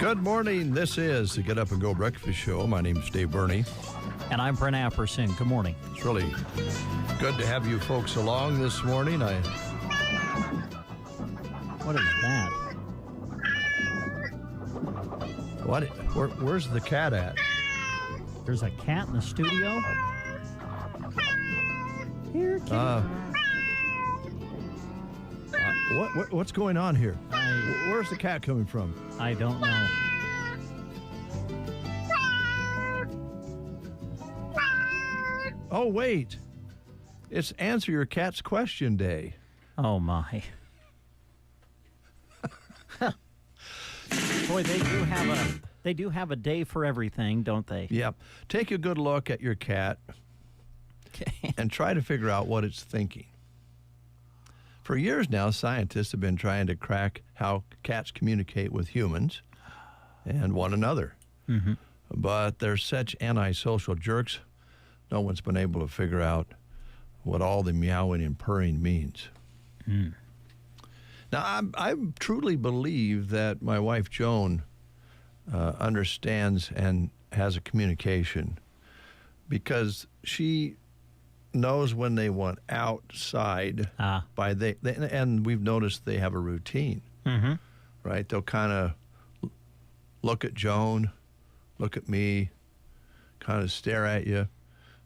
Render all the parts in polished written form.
Good morning. This is the Get Up and Go Breakfast Show. My name's Dave Burney. And I'm Brent Apperson. Good morning. It's really good to have you folks along this morning. What is that? Where's the cat at? There's a cat in the studio? Here, kitty. What's going on here? Where's the cat coming from? I don't know. Oh, wait. It's Answer Your Cat's Question Day. Oh, my. Boy, they do have a day for everything, don't they? Yep. Take a good look at your cat and try to figure out what it's thinking. For years now, scientists have been trying to crack how cats communicate with humans and one another. Mm-hmm. But they're such antisocial jerks, no one's been able to figure out what all the meowing and purring means. Mm. Now, I truly believe that my wife, Joan, understands and has a communication because she knows when they want outside. And we've noticed they have a routine. Mm-hmm. Right? They'll kind of look at Joan, look at me, kind of stare at you.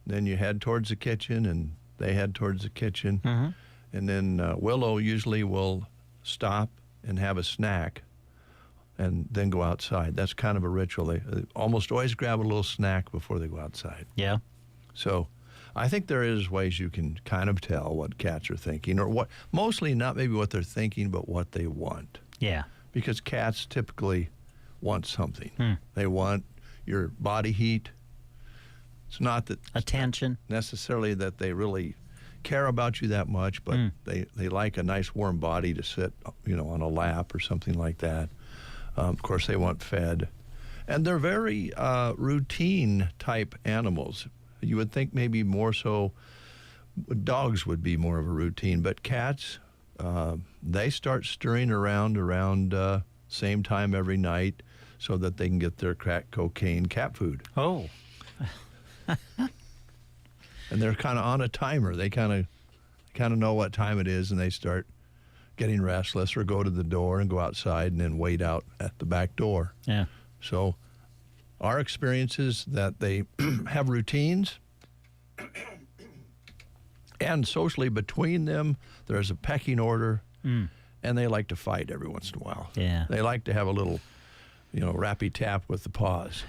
Then you head towards the kitchen, and they head towards the kitchen. Mm-hmm. And then Willow usually will stop and have a snack and then go outside. That's kind of a ritual. They almost always grab a little snack before they go outside. Yeah. So I think there is ways you can kind of tell what cats are thinking, or what, mostly not maybe what they're thinking, but what they want. Yeah. Because cats typically want something. Hmm. They want your body heat. It's not that attention necessarily that they really care about you that much, but they like a nice warm body to sit, on a lap or something like that. Of course, they want fed. And they're very routine type animals. You would think maybe more so dogs would be more of a routine, but cats, they start stirring around same time every night so that they can get their crack cocaine cat food. Oh. And they're kind of on a timer. They kind of know what time it is, and they start getting restless or go to the door and go outside and then wait out at the back door. Yeah. So our experience is that they have routines, and socially between them, there's a pecking order, and they like to fight every once in a while. Yeah. They like to have a little, rappy tap with the paws.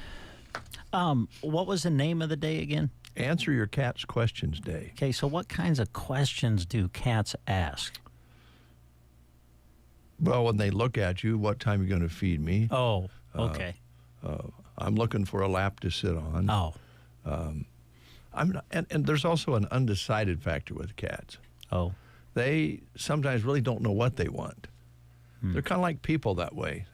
What was the name of the day again? Answer Your Cat's Questions Day. Okay, so what kinds of questions do cats ask? Well, when they look at you, what time are you going to feed me? Oh, okay. I'm looking for a lap to sit on. Oh. I'm not, and there's also an undecided factor with cats. Oh. They sometimes really don't know what they want. They're kind of like people that way.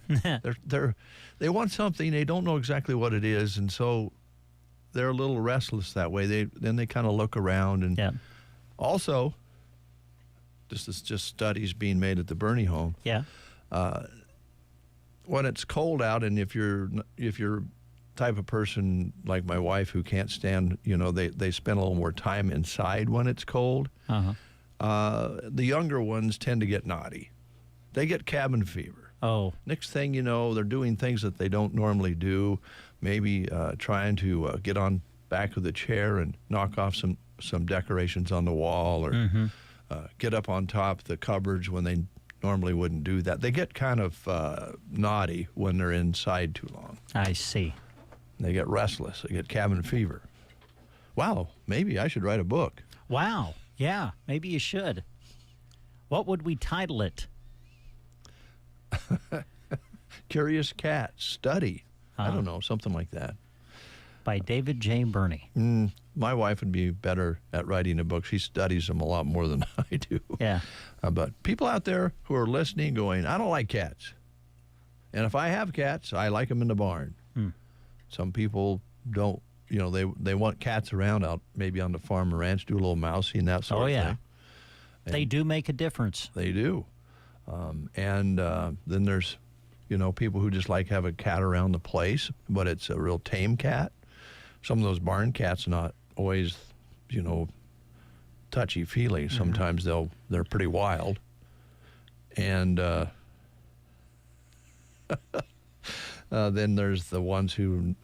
They want something, they don't know exactly what it is, and so they're a little restless that way. Then they kind of look around, and also, this is just studies being made at the Burney home. Yeah. When it's cold out, and if you're type of person like my wife who can't stand, they spend a little more time inside when it's cold. Uh-huh. The younger ones tend to get naughty. They get cabin fever. Oh. Next thing you know, they're doing things that they don't normally do, maybe trying to get on back of the chair and knock off some decorations on the wall, or get up on top of the cupboards when they normally wouldn't do that. They get kind of naughty when they're inside too long. I see. They get restless. They get cabin fever. Wow, maybe I should write a book. Wow. Yeah, maybe you should. What would we title it? Curious Cat Study. I don't know, something like that. By David J. Burney. My wife would be better at writing a book. She studies them a lot more than I do. Yeah. But people out there who are listening going, I don't like cats. And if I have cats, I like them in the barn. Some people don't, they want cats around out maybe on the farm or ranch, do a little mousy and that sort of thing. They do make a difference. They do. And then there's people who just like have a cat around the place, but it's a real tame cat. Some of those barn cats not always, touchy-feely. Sometimes they're pretty wild. And then there's the ones who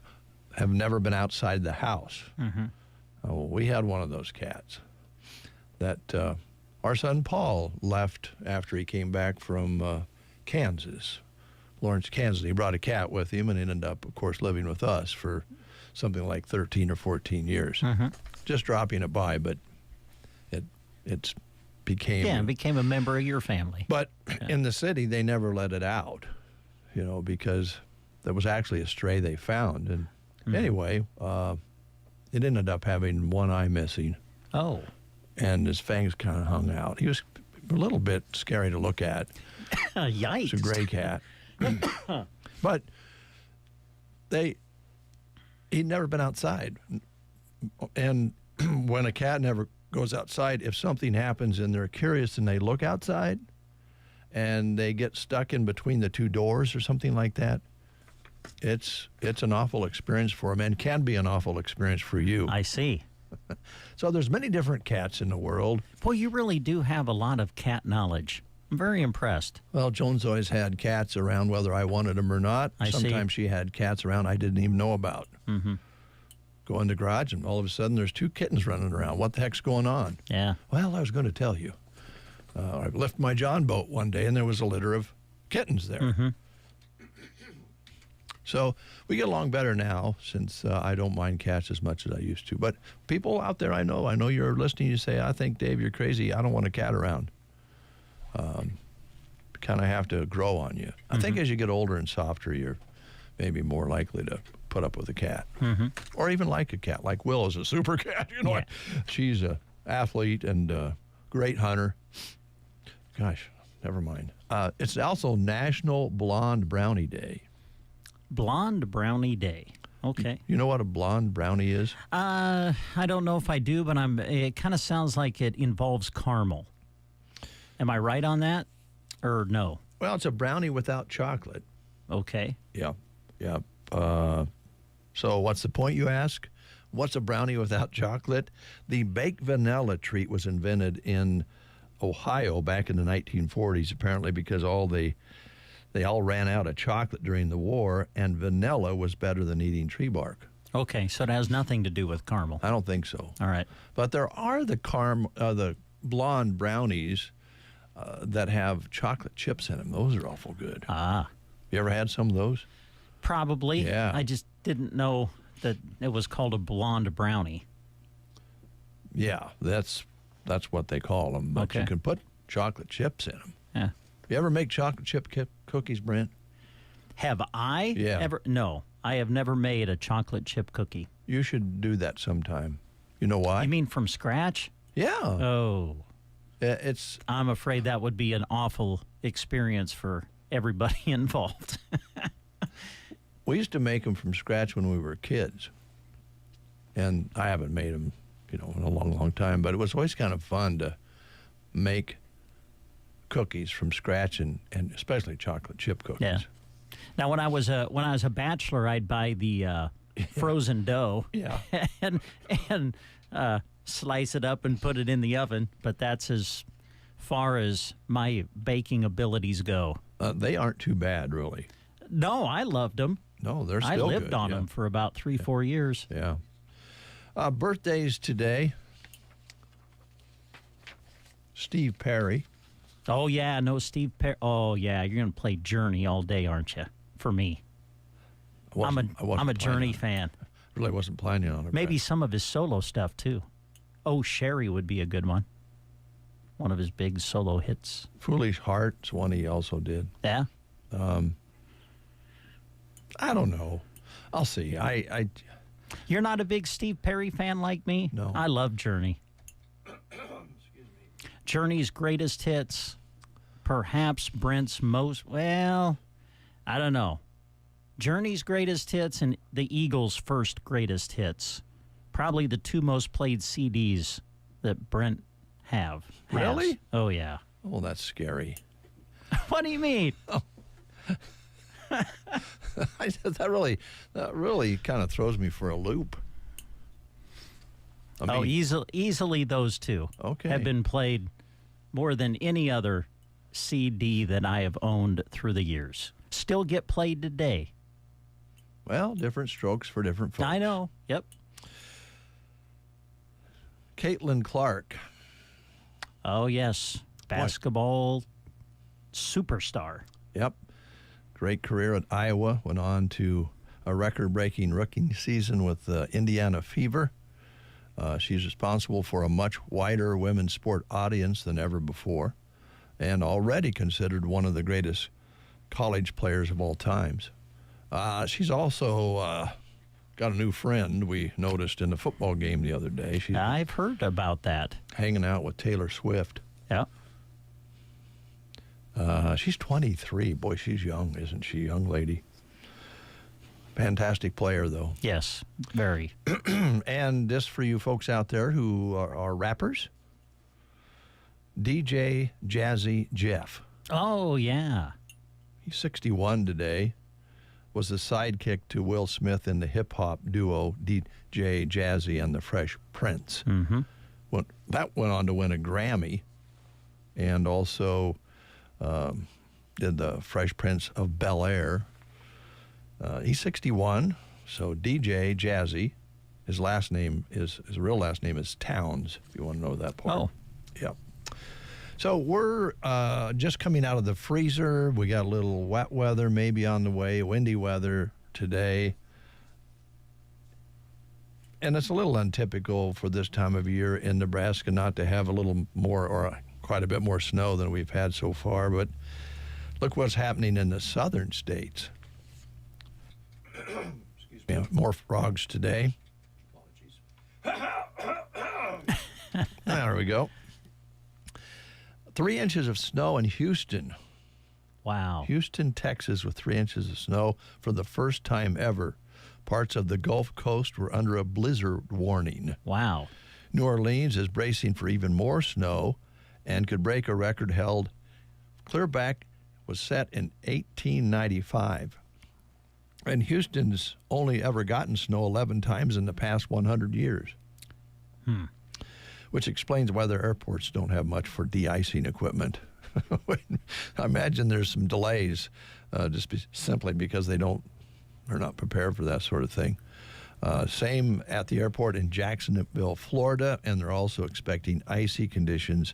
have never been outside the house. We had one of those cats that our son Paul left after he came back from Kansas, Lawrence, Kansas. He brought a cat with him and ended up, of course, living with us for something like 13 or 14 years. Just dropping it by, but it became... Yeah, it became a member of your family. But in the city, they never let it out, because there was actually a stray they found. And anyway, it ended up having one eye missing. Oh. And his fangs kind of hung out. He was a little bit scary to look at. Yikes. It's a gray cat. But he'd never been outside. And when a cat never goes outside, if something happens and they're curious and they look outside and they get stuck in between the two doors or something like that, it's an awful experience for them and can be an awful experience for you. I see. So there's many different cats in the world. Boy, you really do have a lot of cat knowledge. I'm very impressed. Well, Joan's always had cats around whether I wanted them or not. Sometimes she had cats around I didn't even know about. Go in the garage and all of a sudden there's 2 kittens running around. What the heck's going on? Yeah. Well, I was going to tell you. I left my John boat one day and there was a litter of kittens there. So we get along better now since I don't mind cats as much as I used to. But people out there I know you're listening, you say, I think, Dave, you're crazy. I don't want a cat around. Kind of have to grow on you. I think as you get older and softer, you're maybe more likely to put up with a cat. Or even like a cat. Like Will is a super cat. Yeah. She's a athlete and a great hunter. Gosh, never mind. It's also National Blonde Brownie Day. Blonde Brownie Day. Okay. You know what a blonde brownie is? I don't know if I do, but it kind of sounds like it involves caramel. Am I right on that? Or no? Well, it's a brownie without chocolate. Okay. Yeah. So what's the point, you ask? What's a brownie without chocolate? The baked vanilla treat was invented in Ohio back in the 1940s, apparently because they all ran out of chocolate during the war, and vanilla was better than eating tree bark. Okay, so it has nothing to do with caramel. I don't think so. All right. But there are the blonde brownies that have chocolate chips in them. Those are awful good. Ah. You ever had some of those? Probably. Yeah. I just didn't know that it was called a blonde brownie. Yeah, that's what they call them. But Okay. you can put chocolate chips in them. Yeah. You ever make chocolate chip cookies, Brent? Have I Yeah. ever? No, I have never made a chocolate chip cookie. You should do that sometime. You know why? You mean from scratch? Yeah. Oh, It's I'm afraid that would be an awful experience for everybody involved. we used to make them from scratch when we were kids, and I haven't made them, in a long, long time. But it was always kind of fun to make cookies from scratch, and especially chocolate chip cookies. Yeah. Now, when I was a bachelor, I'd buy the frozen dough, Yeah. and slice it up and put it in the oven. But that's as far as my baking abilities go. They aren't too bad, really. No, I loved them. No, they're I still lived good. on Yeah. them for about 3-4 years. Yeah. Birthdays today. Steve Perry. Oh yeah, no Steve Perry. Oh yeah, you're gonna play Journey all day, aren't you? For me, I'm a Journey fan. Really wasn't planning on it. Maybe some of his solo stuff too. Oh, Sherry would be a good one. One of his big solo hits. Foolish Heart's one he also did. Yeah. I don't know. I'll see. I You're not a big Steve Perry fan like me? No. I love Journey. Journey's greatest hits, perhaps Brent's most, well, I don't know. Journey's greatest hits and the Eagles' first greatest hits. Probably the 2 most played CDs that Brent has. Really? Oh, yeah. Oh, that's scary. What do you mean? That really kind of throws me for a loop. I mean, easily those two have been played more than any other CD that I have owned through the years. Still get played today. Well, different strokes for different folks. I know. Yep. Caitlin Clark. Oh, yes. Basketball superstar. Yep. Great career at Iowa. Went on to a record-breaking rookie season with Indiana Fever. She's responsible for a much wider women's sport audience than ever before, and already considered one of the greatest college players of all times. She's also got a new friend we noticed in the football game the other day. I've heard about that. Hanging out with Taylor Swift. Yeah. She's 23. Boy, she's young, isn't she, young lady? Fantastic player, though. Yes, very. And just for you folks out there who are rappers, DJ Jazzy Jeff. Oh, yeah. He's 61 today. Was the sidekick to Will Smith in the hip-hop duo DJ Jazzy and the Fresh Prince. Mm-hmm. That went on to win a Grammy, and also did the Fresh Prince of Bel-Air. He's 61, so DJ Jazzy. His real last name is Towns, if you want to know that part. Oh. Yep. So we're just coming out of the freezer. We got a little wet weather maybe on the way, windy weather today. And it's a little untypical for this time of year in Nebraska not to have a little more or quite a bit more snow than we've had so far. But look what's happening in the southern states. Excuse me. More frogs today. Apologies. There we go. 3 inches of snow in Houston. Wow. Houston, Texas, with 3 inches of snow for the first time ever. Parts of the Gulf Coast were under a blizzard warning. Wow. New Orleans is bracing for even more snow and could break a record held. Clearback was set in 1895. And Houston's only ever gotten snow 11 times in the past 100 years. Which explains why their airports don't have much for de-icing equipment. I imagine there's some delays simply because they're not prepared for that sort of thing. Same at the airport in Jacksonville, Florida, and they're also expecting icy conditions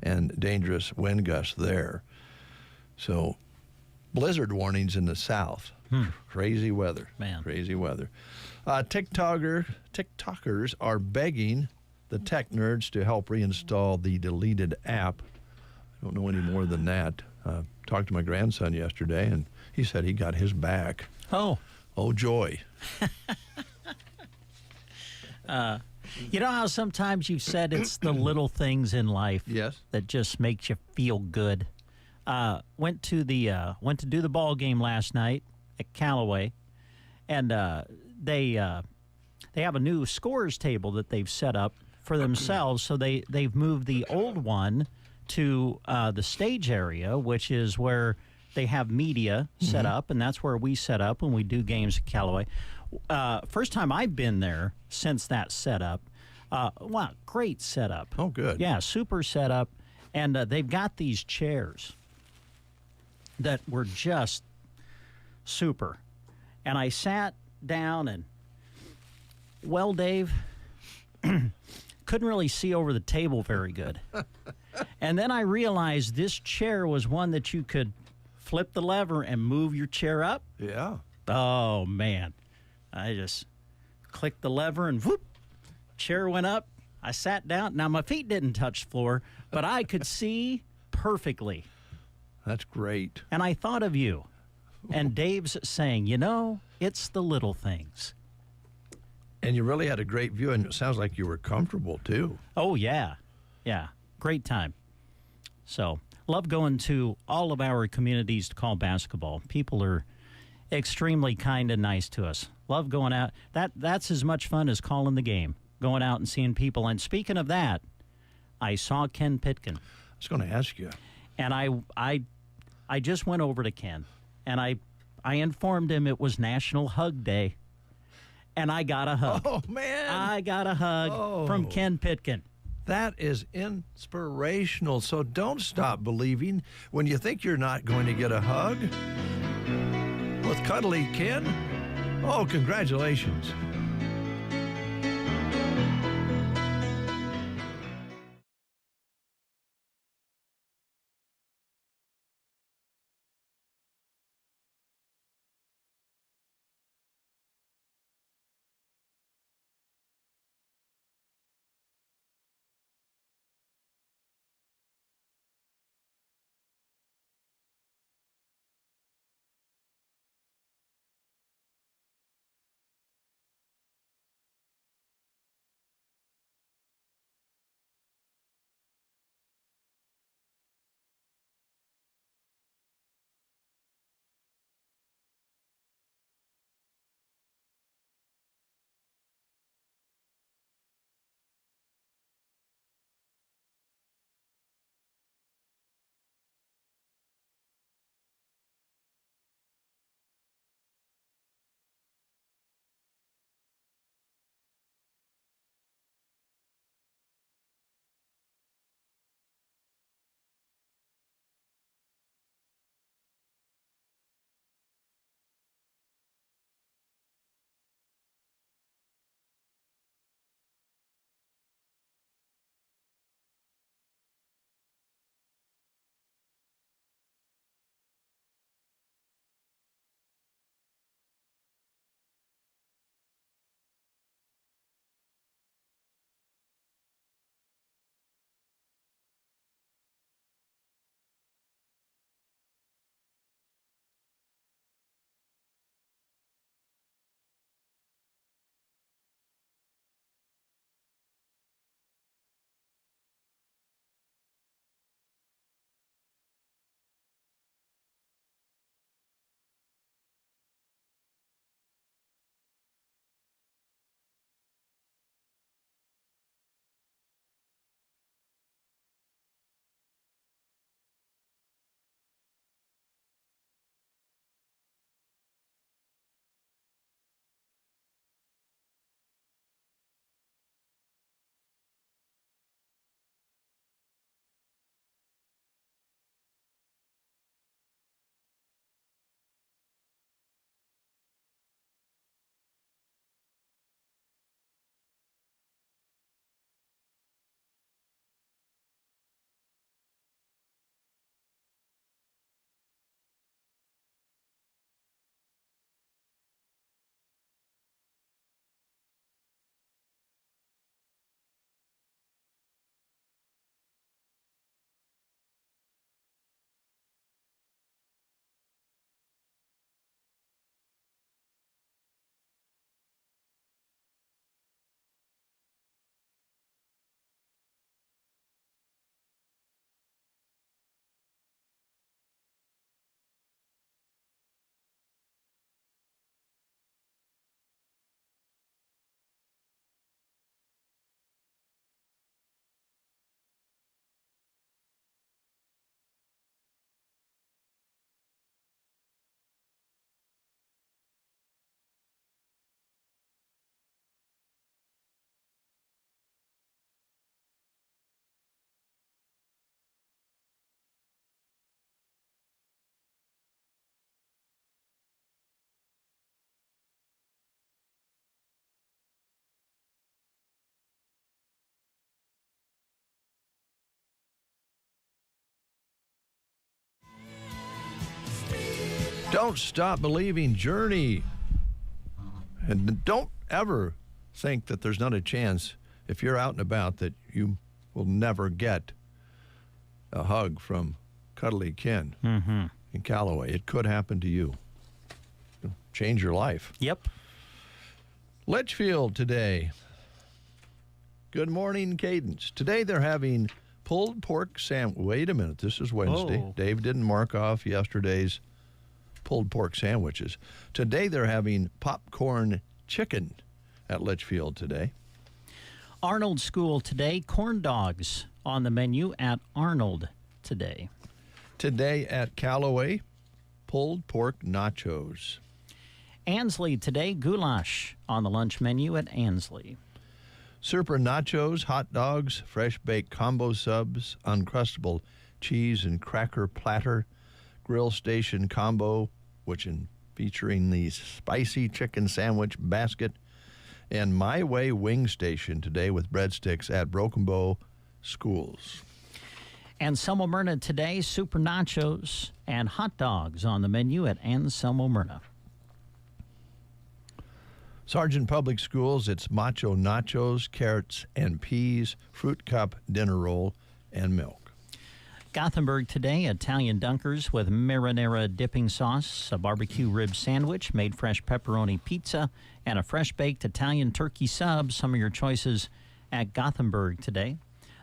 and dangerous wind gusts there. So blizzard warnings in the south. Crazy weather. Man. Crazy weather. TikTokers are begging the tech nerds to help reinstall the deleted app. I don't know any more than that. Talked to my grandson yesterday, and he said he got his back. Oh. Oh, joy. You know how sometimes you've said it's the little things in life that just makes you feel good? Went to do the ball game last night at Callaway, and they have a new scores table that they've set up for themselves. So they've moved the old one to the stage area, which is where they have media set up, and that's where we set up when we do games at Callaway. First time I've been there since that setup. Wow, great setup. Oh, good. Yeah, super setup. And they've got these chairs that were just super. And I sat down and, well, Dave, couldn't really see over the table very good. And then I realized this chair was one that you could flip the lever and move your chair up. Yeah. Oh, man. I just clicked the lever and whoop, chair went up. I sat down. Now, my feet didn't touch the floor, but I could see perfectly. That's great. And I thought of you. And Dave's saying, it's the little things. And you really had a great view, and it sounds like you were comfortable, too. Oh, yeah. Yeah. Great time. So, love going to all of our communities to call basketball. People are extremely kind and nice to us. Love going out. That's as much fun as calling the game, going out and seeing people. And speaking of that, I saw Ken Pitkin. I was going to ask you. And I just went over to Ken, and I I informed him it was National Hug Day, and I got a hug. Oh, man. I got a hug from Ken Pitkin. That is inspirational. So don't stop believing when you think you're not going to get a hug. With Cuddly Ken, oh, congratulations. Don't stop believing, Journey. And don't ever think that there's not a chance, if you're out and about, that you will never get a hug from Cuddly Ken in Callaway. It could happen to you. It'll change your life. Yep. Litchfield today. Good morning, Cadence. Today they're having pulled pork sandwich. Wait a minute. This is Wednesday. Oh. Dave didn't mark off yesterday's pulled pork sandwiches. Today they're having popcorn chicken at Litchfield today. Arnold School today. Corn dogs on the menu at Arnold today. Today at Callaway, pulled pork nachos. Ansley today, goulash on the lunch menu at Ansley. Super nachos, hot dogs, fresh baked combo subs, uncrustable cheese and cracker platter, grill station combo, featuring the spicy chicken sandwich basket, and My Way Wing Station today with breadsticks at Broken Bow Schools. Anselmo Myrna today, super nachos and hot dogs on the menu at Anselmo Myrna. Sargent Public Schools, it's macho nachos, carrots and peas, fruit cup, dinner roll, and milk. Gothenburg today, Italian dunkers with marinara dipping sauce, a barbecue rib sandwich, made fresh pepperoni pizza, and a fresh-baked Italian turkey sub. Some of your choices at Gothenburg today.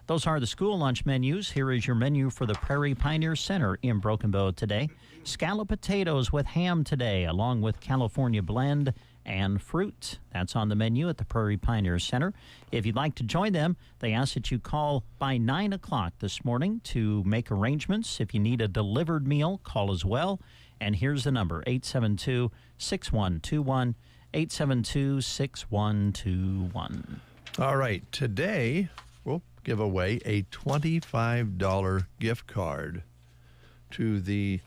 Those are the school lunch menus. Here is your menu for the Prairie Pioneer Center in Broken Bow today. Scallop potatoes with ham today, along with California blend and fruit. That's on the menu at the Prairie Pioneer Center. If you'd like to join them, they ask that you call by 9 o'clock this morning to make arrangements. If you need a delivered meal, call as well. And here's the number, 872-6121, 872-6121. All right, today we'll give away a $25 gift card to the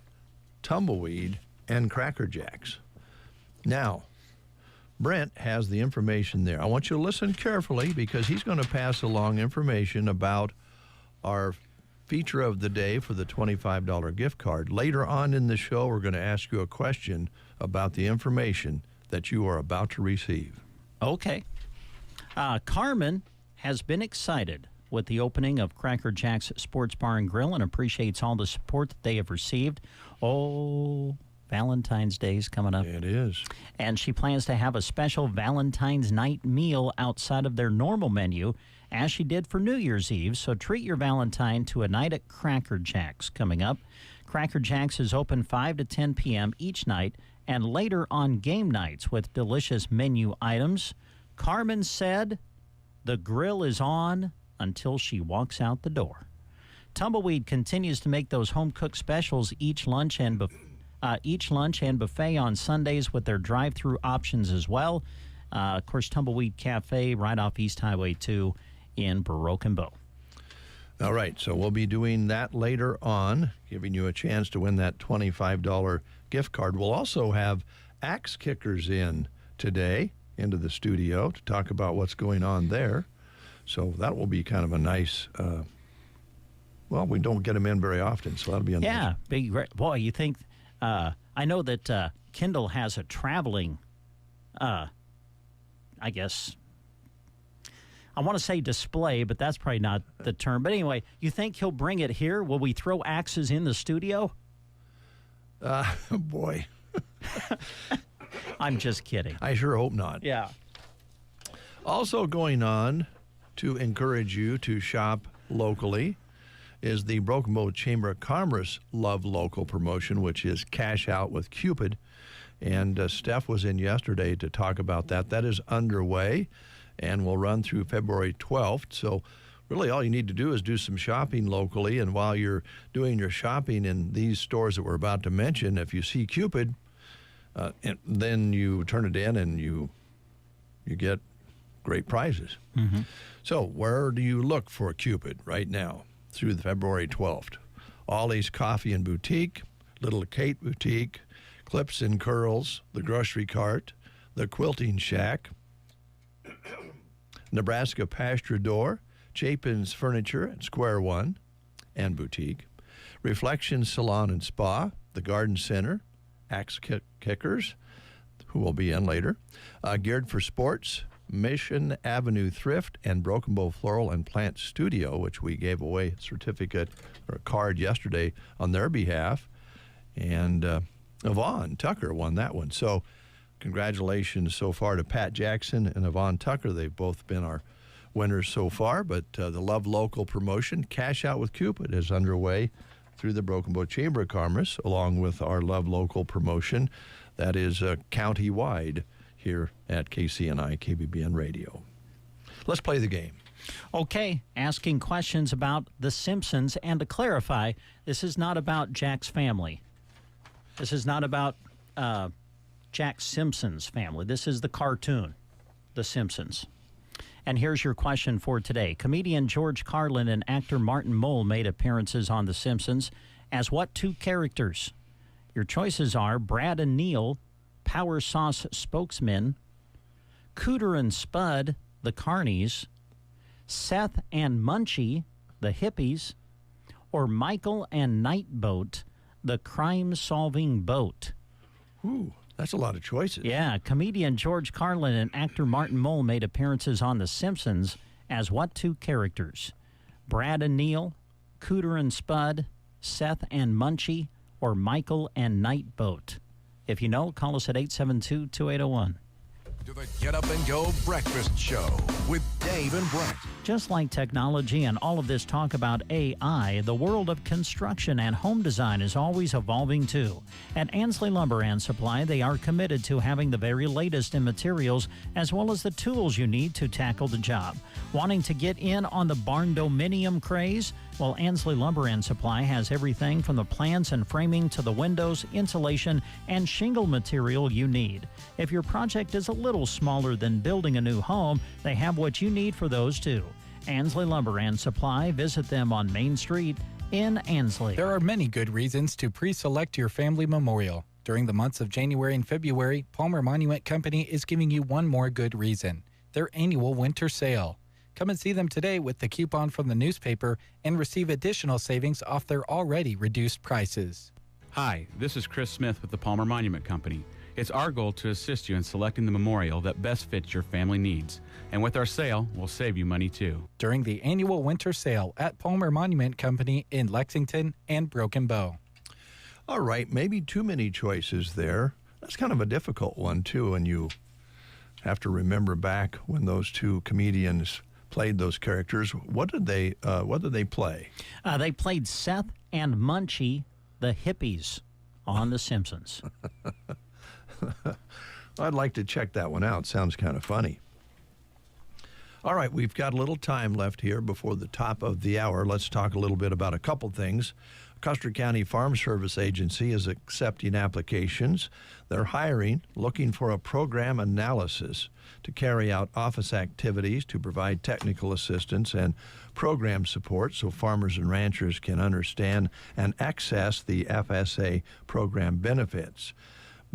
Tumbleweed and Cracker Jacks. Now, Brent has the information there. I want you to listen carefully because he's going to pass along information about our feature of the day for the $25 gift card. Later on in the show, we're going to ask you a question about the information that you are about to receive. Okay. Carmen has been excited with the opening of Cracker Jack's Sports Bar and Grill and appreciates all the support that they have received. Oh, Valentine's Day is coming up. It is. And she plans to have a special Valentine's night meal outside of their normal menu, as she did for New Year's Eve. So treat your Valentine to a night at Cracker Jack's coming up. Cracker Jack's is open 5 to 10 p.m. each night and later on game nights with delicious menu items. Carmen said the grill is on until she walks out the door. Tumbleweed continues to make those home-cooked specials each lunch and buffet on Sundays with their drive-through options as well. Of course, Tumbleweed Cafe right off East Highway 2 in Broken Bow. All right, so we'll be doing that later on, giving you a chance to win that $25 gift card. We'll also have axe kickers in today into the studio to talk about what's going on there. So that will be kind of a nice, well, we don't get them in very often, so that'll be a nice. Yeah, big, boy, you think, I know that Kendall has a traveling, I guess, I want to say display, but that's probably not the term. But anyway, you think he'll bring it here? Will we throw axes in the studio? Boy. I'm just kidding. I sure hope not. Yeah. Also going on to encourage you to shop locally is the Broken Bow Chamber of Commerce Love Local promotion, which is Cash Out with Cupid. And Steph was in yesterday to talk about that. That is underway and will run through February 12th. So really all you need to do is do some shopping locally. And while you're doing your shopping in these stores that we're about to mention, if you see Cupid, and then you turn it in and you get great prizes. Mm-hmm. So where do you look for Cupid right now through the February 12th? Ollie's Coffee and Boutique, Little Kate Boutique, Clips and Curls, The Grocery Cart, The Quilting Shack, Nebraska Pasture Door, Chapin's Furniture at Square One and Boutique, Reflection Salon and Spa, The Garden Center, Axe Kickers, who will be in later, Geared for Sports, Mission Avenue Thrift, and Broken Bow Floral and Plant Studio, which we gave away a certificate or a card yesterday on their behalf. And Yvonne Tucker won that one. So congratulations so far to Pat Jackson and Yvonne Tucker. They've both been our winners so far. But the Love Local promotion, Cash Out with Cupid, is underway through the Broken Bow Chamber of Commerce, along with our Love Local promotion that is county-wide here at KCNI, KBBN Radio. Let's play the game. Okay, asking questions about The Simpsons. And to clarify, this is not about Jack's family. This is not about Jack Simpson's family. This is the cartoon, The Simpsons. And here's your question for today. Comedian George Carlin and actor Martin Mull made appearances on The Simpsons as what two characters? Your choices are Brad and Neil, Power Sauce spokesmen, Cooter and Spud, the Carnies, Seth and Munchie, the hippies, or Michael and Nightboat, the crime-solving boat. Ooh, that's a lot of choices. Yeah, comedian George Carlin and actor Martin Mull made appearances on The Simpsons as what two characters? Brad and Neil, Cooter and Spud, Seth and Munchie, or Michael and Nightboat? If you know, call us at 872-2801. To the Get Up and Go Breakfast Show with Dave and Brent. Just like technology and all of this talk about AI, the world of construction and home design is always evolving too. At Ansley Lumber and Supply, they are committed to having the very latest in materials as well as the tools you need to tackle the job. Wanting to get in on the barn-dominium craze? Well, Ansley Lumber and Supply has everything from the plans and framing to the windows, insulation, and shingle material you need. If your project is a little smaller than building a new home, they have what you need for those too. Ansley Lumber and Supply. Visit them on Main Street in Ansley. There are many good reasons to pre-select your family memorial. During the months of January and February, Palmer Monument Company is giving you one more good reason: their annual winter sale. Come and see them today with the coupon from the newspaper and receive additional savings off their already reduced prices. Hi, this is Chris Smith with the Palmer Monument Company. It's our goal to assist you in selecting the memorial that best fits your family needs. And with our sale, we'll save you money too. During the annual winter sale at Palmer Monument Company in Lexington and Broken Bow. All right, maybe too many choices there. That's kind of a difficult one too, and you have to remember back when those two comedians played those characters. What did they play? They played Seth and Munchie, the hippies, on The Simpsons. I'd like to check that one out. Sounds kind of funny. All right, we've got a little time left here before the top of the hour. Let's talk a little bit about a couple things. Custer County Farm Service Agency is accepting applications. They're hiring, looking for a program analysis to carry out office activities to provide technical assistance and program support so farmers and ranchers can understand and access the FSA program benefits.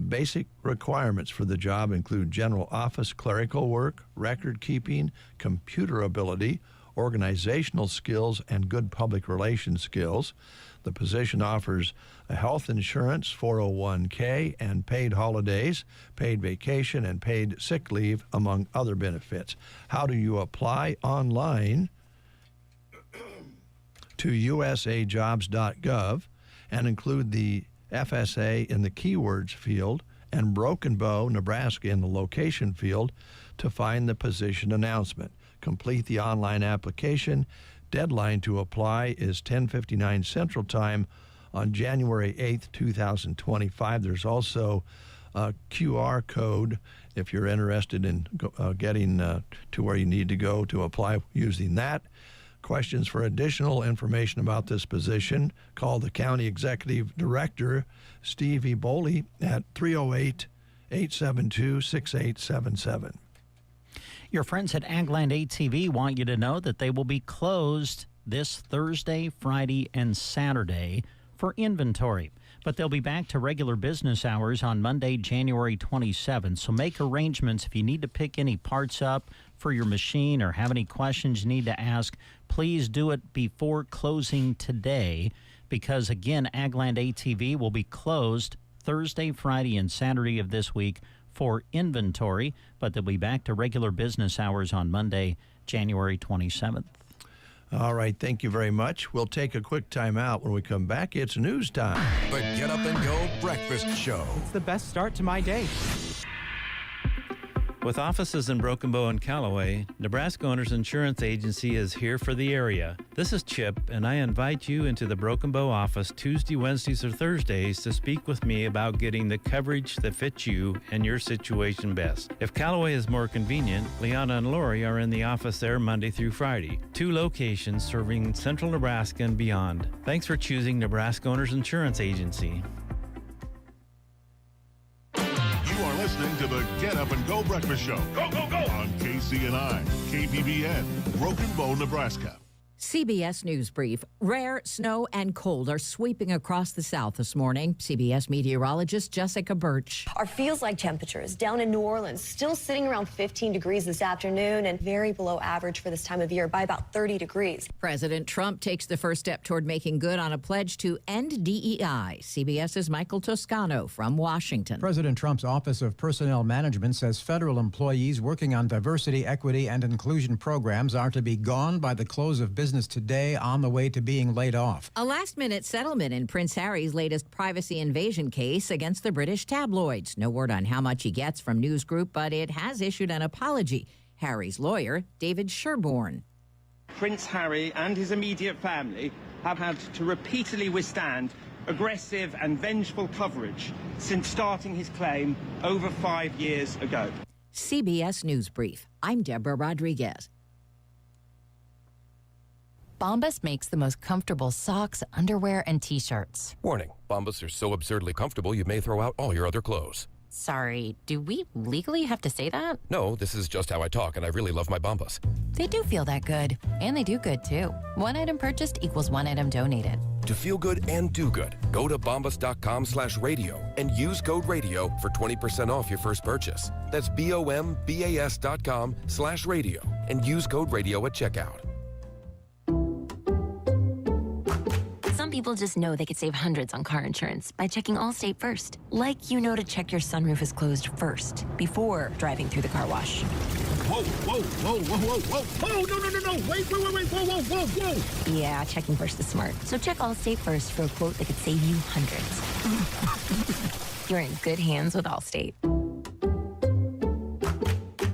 Basic requirements for the job include general office clerical work, record keeping, computer ability, organizational skills, and good public relations skills. The position offers a health insurance, 401k, and paid holidays, paid vacation, and paid sick leave, among other benefits. How do you apply? Online to usajobs.gov and include the FSA in the keywords field and Broken Bow, Nebraska in the location field to find the position announcement. Complete the online application. Deadline to apply is 10:59 Central Time on January 8th, 2025. There's also a QR code if you're interested in getting to where you need to go to apply using that. Questions for additional information about this position, call the County Executive Director, Steve Eboli, at 308-872-6877. Your friends at Agland ATV want you to know that they will be closed this Thursday, Friday, and Saturday for inventory. But they'll be back to regular business hours on Monday, January 27th. So make arrangements if you need to pick any parts up for your machine or have any questions you need to ask. Please do it before closing today because, again, Agland ATV will be closed Thursday, Friday, and Saturday of this week for inventory, but they'll be back to regular business hours on Monday, January 27th. All right, thank you very much. We'll take a quick time out. When we come back, it's news time. The Get Up and Go Breakfast Show. It's the best start to my day. With offices in Broken Bow and Callaway, Nebraska Owners Insurance Agency is here for the area. This is Chip, and I invite you into the Broken Bow office Tuesday, Wednesdays, or Thursdays to speak with me about getting the coverage that fits you and your situation best. If Callaway is more convenient, Liana and Lori are in the office there Monday through Friday. 2 locations serving central Nebraska and beyond. Thanks for choosing Nebraska Owners Insurance Agency. listening to the Get Up and Go Breakfast Show. Go, go, go! On KCNI, KBBN, Broken Bow, Nebraska. CBS News Brief. Rare snow and cold are sweeping across the South this morning. CBS meteorologist Jessica Birch. Our feels-like temperatures down in New Orleans still sitting around 15 degrees this afternoon and very below average for this time of year by about 30 degrees. President Trump takes the first step toward making good on a pledge to end DEI. CBS's Michael Toscano from Washington. President Trump's Office of Personnel Management says federal employees working on diversity, equity, and inclusion programs are to be gone by the close of business today, on the way to being laid off. A last-minute settlement in Prince Harry's latest privacy invasion case against the British tabloids. No word on how much he gets from News Group, but it has issued an apology. Harry's lawyer, David Sherborne. Prince Harry and his immediate family have had to repeatedly withstand aggressive and vengeful coverage since starting his claim over 5 years ago. CBS News Brief. I'm Deborah Rodriguez. Bombas makes the most comfortable socks, underwear, and T-shirts. Warning, Bombas are so absurdly comfortable you may throw out all your other clothes. Sorry, do we legally have to say that? No, this is just how I talk, and I really love my Bombas. They do feel that good. And they do good, too. One item purchased equals one item donated. To feel good and do good, go to bombas.com/radio and use code radio for 20% off your first purchase. That's BOMBAS.com/radio and use code radio at checkout. Some people just know they could save hundreds on car insurance by checking Allstate first. Like you know to check your sunroof is closed first before driving through the car wash. Whoa, whoa, whoa, whoa, whoa, whoa, whoa, no, wait, whoa, whoa, whoa, whoa. Yeah, checking first is smart. So check Allstate first for a quote that could save you hundreds. You're in good hands with Allstate.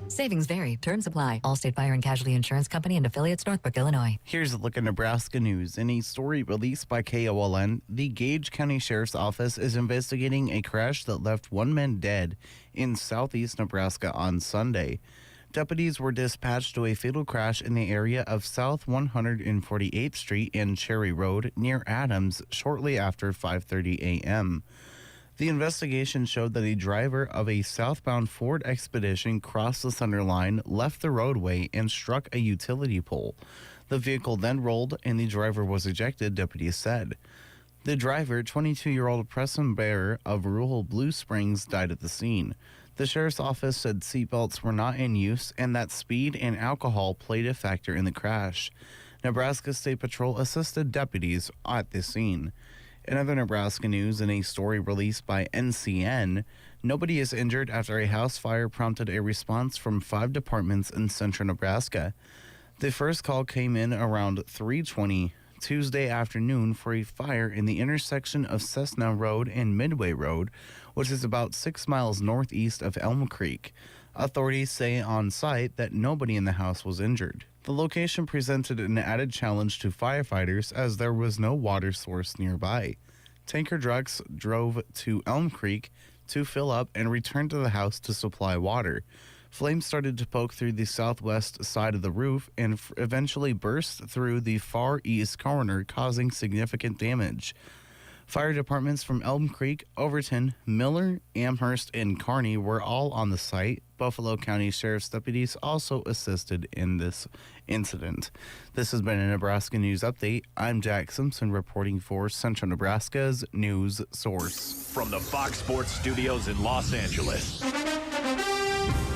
Savings vary. Terms apply. Allstate Fire and Casualty Insurance Company and affiliates, Northbrook, Illinois. Here's a look at Nebraska news. In a story released by KOLN, the Gage County Sheriff's Office is investigating a crash that left one man dead in southeast Nebraska on Sunday. Deputies were dispatched to a fatal crash in the area of South 148th Street and Cherry Road near Adams shortly after 5:30 a.m. The investigation showed that a driver of a southbound Ford Expedition crossed the center line, left the roadway, and struck a utility pole. The vehicle then rolled and the driver was ejected, deputies said. The driver, 22-year-old Preston Bear of rural Blue Springs, died at the scene. The sheriff's office said seatbelts were not in use and that speed and alcohol played a factor in the crash. Nebraska State Patrol assisted deputies at the scene. In other Nebraska news, in a story released by NCN, nobody is injured after a house fire prompted a response from 5 departments in central Nebraska. The first call came in around 3:20 Tuesday afternoon for a fire in the intersection of Cessna Road and Midway Road, which is about 6 miles northeast of Elm Creek. Authorities say on site that nobody in the house was injured. The location presented an added challenge to firefighters as there was no water source nearby. Tanker trucks drove to Elm Creek to fill up and returned to the house to supply water. Flames started to poke through the southwest side of the roof and eventually burst through the far east corner, causing significant damage. Fire departments from Elm Creek, Overton, Miller, Amherst, and Kearney were all on the site. Buffalo County Sheriff's deputies also assisted in this incident. This has been a Nebraska News Update. I'm Jack Simpson reporting for Central Nebraska's news source. From the Fox Sports Studios in Los Angeles,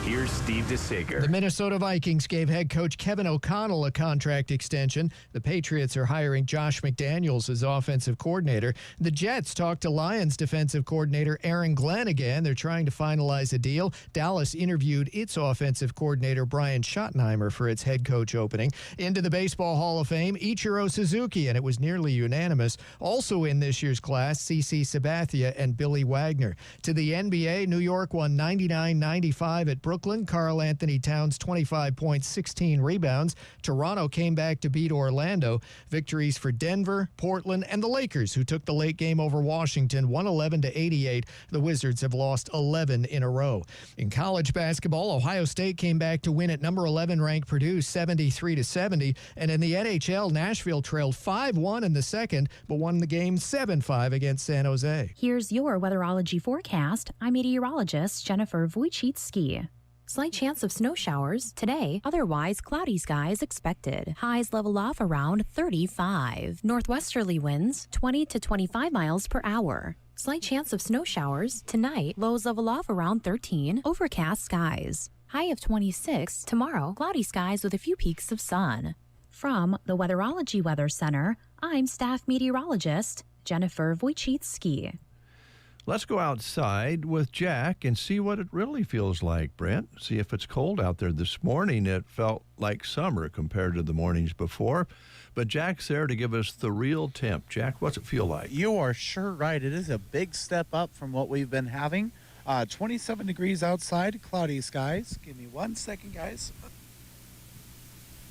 here's Steve DeSager. The Minnesota Vikings gave head coach Kevin O'Connell a contract extension. The Patriots are hiring Josh McDaniels as offensive coordinator. The Jets talked to Lions defensive coordinator Aaron Glenn again. They're trying to finalize a deal. Dallas interviewed its offensive coordinator Brian Schottenheimer for its head coach opening. Into the Baseball Hall of Fame, Ichiro Suzuki, and it was nearly unanimous. Also in this year's class, CC Sabathia and Billy Wagner. To the NBA, New York won 99-95 at Brooklyn Brooklyn. Karl Anthony Towns, 25 points, 16 rebounds. Toronto came back to beat Orlando. Victories for Denver, Portland, and the Lakers, who took the late game over Washington, 111-88. The Wizards have lost 11 in a row. In college basketball, Ohio State came back to win at number 11 ranked Purdue, 73-70. And in the NHL, Nashville trailed 5-1 in the second, but won the game 7-5 against San Jose. Here's your weatherology forecast. I'm meteorologist Jennifer Wojcicki. Slight chance of snow showers today, otherwise cloudy skies expected. Highs level off around 35. Northwesterly winds 20 to 25 miles per hour. Slight chance of snow showers tonight, lows level off around 13. Overcast skies. High of 26 tomorrow, cloudy skies with a few peaks of sun. From the Weatherology Weather Center, I'm staff meteorologist Jennifer Wojcicki. Let's go outside with Jack and see what it really feels like, Brent. See if it's cold out there. This morning it felt like summer compared to the mornings before. But Jack's there to give us the real temp. Jack, what's it feel like? You are sure right. It is a big step up from what we've been having. 27 degrees outside, cloudy skies. Give me 1 second, guys.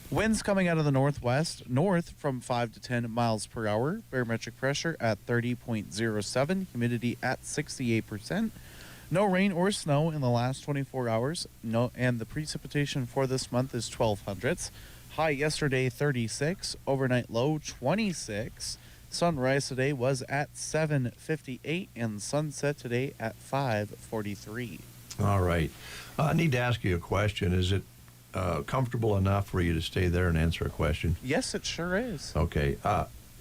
Winds coming out of the northwest, north from 5 to 10 miles per hour. Barometric pressure at 30.07. Humidity at 68%. No rain or snow in the last 24 hours. And the precipitation for this month is 12 hundredths. High yesterday, 36. Overnight low, 26. Sunrise today was at 7:58, and sunset today at 5:43. All right. I need to ask you a question. Is it comfortable enough for you to stay there and answer a question? Yes, it sure is. Okay.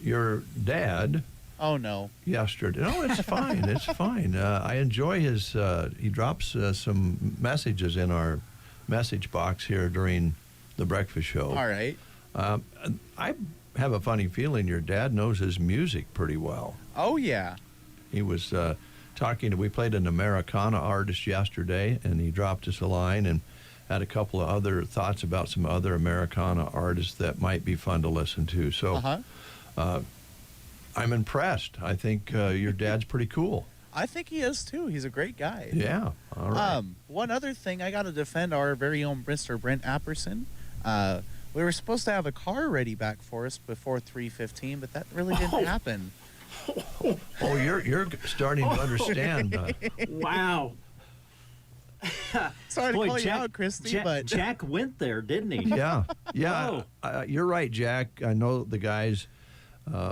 Your dad... Oh, no. Yesterday. No, it's fine. It's fine. I enjoy his... he drops some messages in our message box here during the breakfast show. All right. I have a funny feeling your dad knows his music pretty well. Oh, yeah. He was we played an Americana artist yesterday, and he dropped us a line and had a couple of other thoughts about some other Americana artists that might be fun to listen to. So I'm impressed. I think your dad's pretty cool. I think he is, too. He's a great guy. Yeah. All right. One other thing, I got to defend our very own Mr. Brent Apperson. We were supposed to have a car ready back for us before 3:15, but that really didn't happen. Oh, you're starting to understand. Wow. Sorry to call you out, Christy, but Jack went there, didn't he? Yeah. You're right, Jack. I know the guys.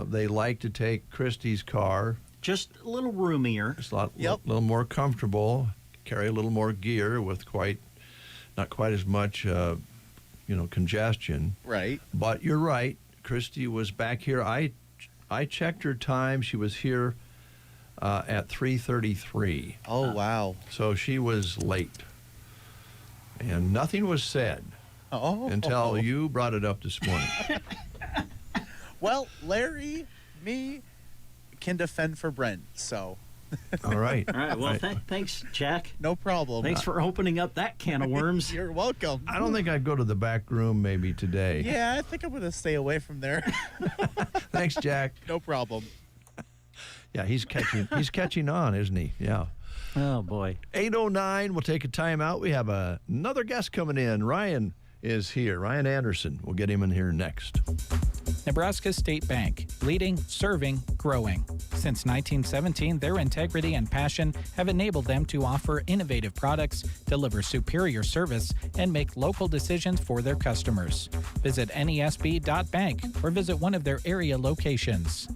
They like to take Christy's car. Just a little roomier. It's a little more comfortable. Carry a little more gear with not quite as much. Congestion. Right. But you're right. Christy was back here. I checked her time. She was here at 3:33. Oh, wow. So she was late. And nothing was said until you brought it up this morning. Well, Larry, me can defend for Brent, so... All right. All right. Well, thanks, Jack. No problem. Thanks for opening up that can of worms. You're welcome. I don't think I'd go to the back room maybe today. Yeah, I think I'm going to stay away from there. Thanks, Jack. No problem. Yeah, he's catching on, isn't he? Yeah. Oh, boy. 8:09, we'll take a timeout. We have another guest coming in. Ryan is here. Ryan Anderson. We'll get him in here next. Nebraska State Bank, leading, serving, growing. Since 1917, their integrity and passion have enabled them to offer innovative products, deliver superior service, and make local decisions for their customers. Visit nesb.bank or visit one of their area locations.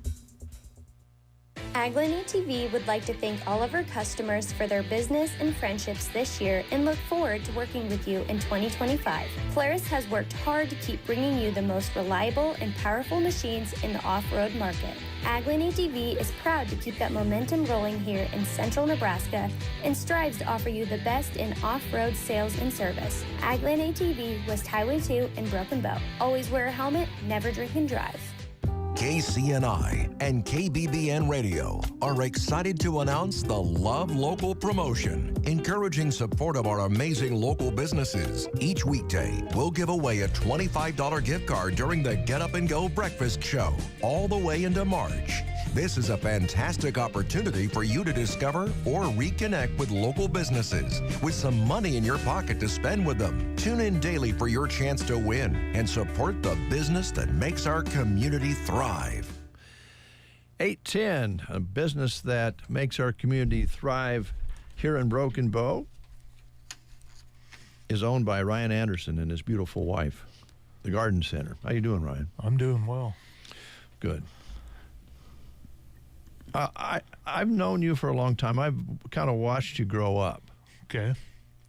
Agland ATV would like to thank all of our customers for their business and friendships this year and look forward to working with you in 2025. Polaris has worked hard to keep bringing you the most reliable and powerful machines in the off-road market. Agland ATV is proud to keep that momentum rolling here in central Nebraska and strives to offer you the best in off-road sales and service. Agland ATV, West Highway 2 in Broken Bow. Always wear a helmet, never drink and drive. KCNI and KBBN Radio are excited to announce the Love Local promotion, encouraging support of our amazing local businesses. Each weekday, we'll give away a $25 gift card during the Get Up and Go Breakfast Show, all the way into March. This is a fantastic opportunity for you to discover or reconnect with local businesses with some money in your pocket to spend with them. Tune in daily for your chance to win and support the business that makes our community thrive. 810, a business that makes our community thrive here in Broken Bow, is owned by Ryan Anderson and his beautiful wife, the Garden Center. How you doing, Ryan? I'm doing well. Good. I've known you for a long time. I've kind of watched you grow up. Okay.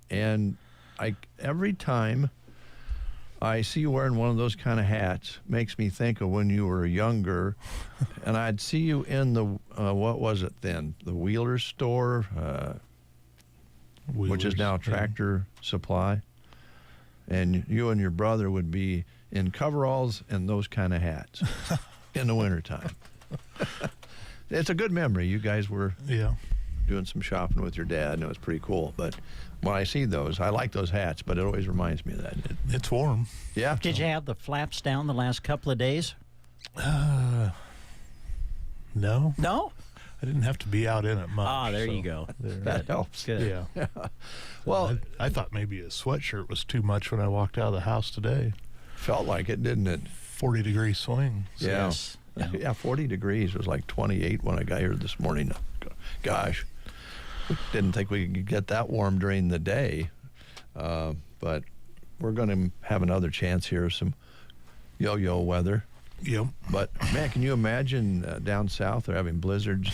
And every time I see you wearing one of those kind of hats, makes me think of when you were younger. And I'd see you in the, what was it then? The Wheeler store, which is now Tractor Supply. And you and your brother would be in coveralls and those kind of hats in the wintertime. It's a good memory. You guys were doing some shopping with your dad, and it was pretty cool. But when I see those, I like those hats, but it always reminds me of that. It's warm. Yeah. Did you have the flaps down the last couple of days? No. No? I didn't have to be out in it much. Ah, there you go. That helps. Good. Yeah. Well, I thought maybe a sweatshirt was too much when I walked out of the house today. Felt like it, didn't it? 40-degree swing. So. Yes. Yeah, 40 degrees. It was like 28 when I got here this morning. Gosh, didn't think we could get that warm during the day. But we're going to have another chance here, some yo-yo weather. Yep. But, man, can you imagine down south they're having blizzards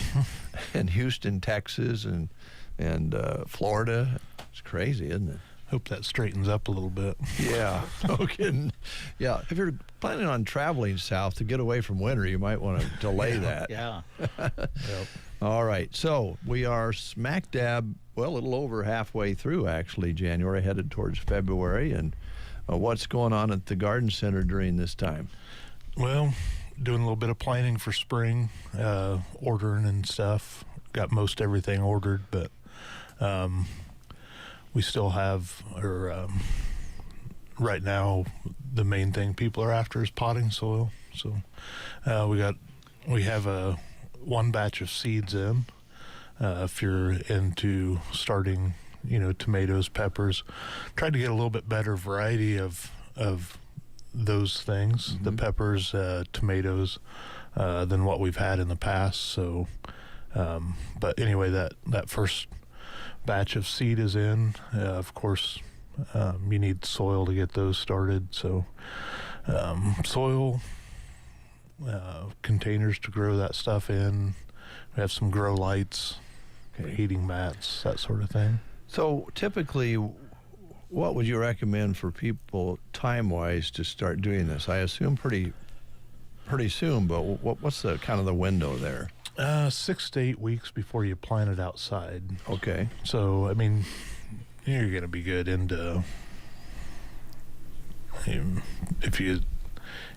in Houston, Texas, and Florida? It's crazy, isn't it? Hope that straightens up a little bit. Yeah, no kidding. Yeah, if you're planning on traveling south to get away from winter, you might want to delay that. Yeah. Yep. All right, so we are smack dab, well, a little over halfway through, actually, January, headed towards February. And what's going on at the Garden Center during this time? Well, doing a little bit of planning for spring, ordering and stuff. Got most everything ordered, but we still have, right now, the main thing people are after is potting soil. So we have one batch of seeds in. If you're into starting, tomatoes, peppers, tried to get a little bit better variety of those things, the peppers, tomatoes, than what we've had in the past. So, but anyway, that first batch of seed is in. Of course, you need soil to get those started. So soil, containers to grow that stuff in. We have some grow lights, heating mats, that sort of thing. So typically, what would you recommend for people time-wise to start doing this? I assume pretty soon, but what's the kind of the window there? 6 to 8 weeks before you plant it outside. Okay. So, I mean, you're going to be good into, if you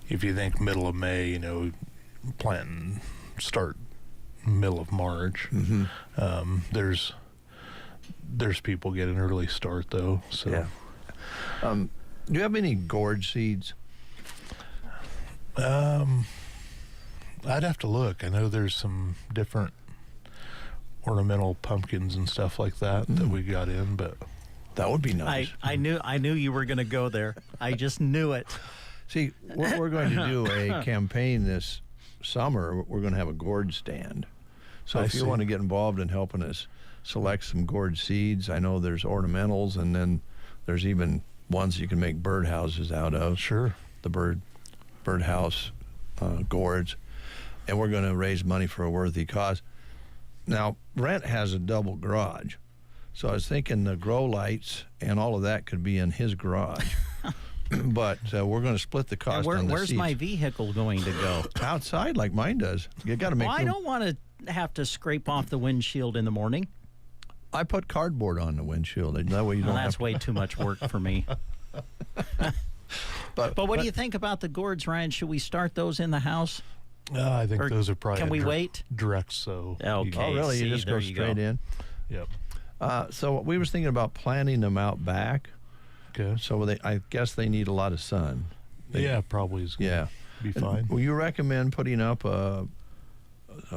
think middle of May, planting start middle of March. Mm-hmm. There's people get an early start though. So, yeah. Do you have any gourd seeds? I'd have to look. I know there's some different ornamental pumpkins and stuff like that that we got in, but that would be nice. I knew you were going to go there. I just knew it. See, we're going to do a campaign this summer. We're going to have a gourd stand. So if you want to get involved in helping us select some gourd seeds, I know there's ornamentals, and then there's even ones you can make birdhouses out of. Sure. The birdhouse gourds. And we're going to raise money for a worthy cause. Now, Brent has a double garage. So I was thinking the grow lights and all of that could be in his garage. But we're going to split the cost on the where's seeds. my vehicle going to go? Outside, like mine does. You got to make I don't want to have to scrape off the windshield in the morning. I put cardboard on the windshield. That way you don't that's way too much work for me. But what do you think about the gourds, Ryan? Should we start those in the house? I think Or those are probably can we wait? direct. So Okay. Oh, really? See, You just there go you straight go. in? Yep. So we was thinking about planting them out back. Okay. So I guess they need a lot of sun. Yeah, probably is gonna be fine. Will you recommend putting up a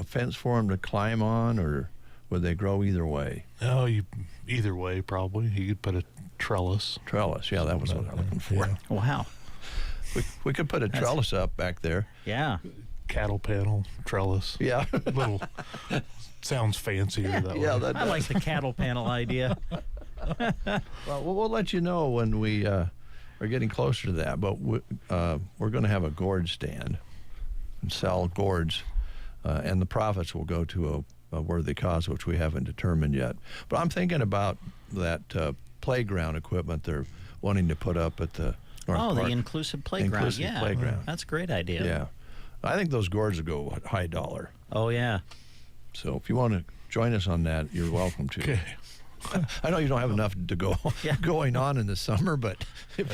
fence for them to climb on, or would they grow either way? Oh, either way, probably. You could put a trellis. Trellis, yeah, that was what I was looking for. Yeah. Wow. We could put a trellis up back there. Yeah. Cattle panel, trellis. Yeah. Little sounds fancier that way. Yeah, I like the cattle panel idea. Well, we'll let you know when we are getting closer to that. But we're going to have a gourd stand and sell gourds, and the profits will go to a worthy cause, which we haven't determined yet. But I'm thinking about that playground equipment they're wanting to put up at the North Park. The inclusive playground. Inclusive yeah. playground. That's a great idea. Yeah. I think those gourds will go high dollar. Oh, yeah. So if you want to join us on that, you're welcome to. Okay. I know you don't have enough to go going on in the summer, but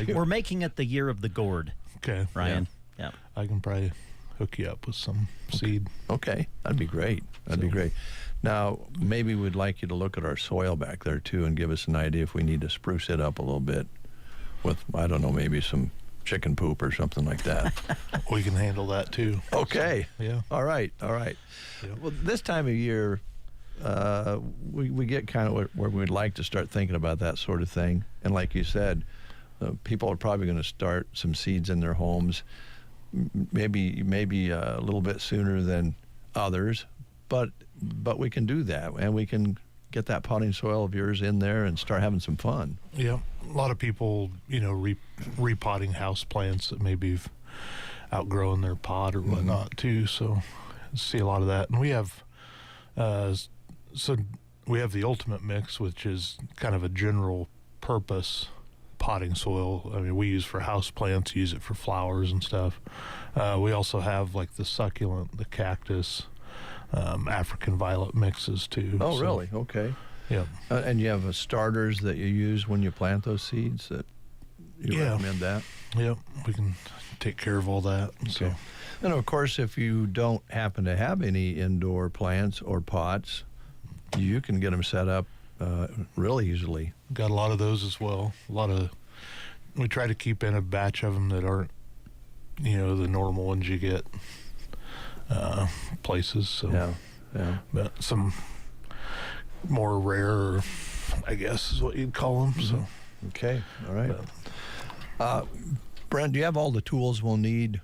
We're making it the year of the gourd, Okay. Ryan. Yeah. I can probably hook you up with some seed. Okay, that'd be great. That'd be great. Now, maybe we'd like you to look at our soil back there too and give us an idea if we need to spruce it up a little bit with, I don't know, maybe some chicken poop or something like that. We can handle that too. Okay. Yeah. All right. Yeah. Well, this time of year, we get kind of where we'd like to start thinking about that sort of thing. And like you said, people are probably going to start some seeds in their homes, maybe a little bit sooner than others, but we can do that, and we can get that potting soil of yours in there and start having some fun. Yeah. A lot of people, repotting house plants that maybe have outgrown their pot or whatnot too. So see a lot of that. And we have the ultimate mix, which is kind of a general purpose potting soil. I mean, we use for house plants, use it for flowers and stuff. We also have like the succulent, the cactus, African violet mixes too. Oh, really? Okay. Yeah. And you have starters that you use when you plant those seeds that you recommend that? Yeah, we can take care of all that. Okay. So. And of course, if you don't happen to have any indoor plants or pots, you can get them set up really easily. Got a lot of those as well. We try to keep in a batch of them that aren't, the normal ones you get places. So yeah. But some more rare, I guess, is what you'd call them. So okay, all right. Brent, do you have all the tools we'll need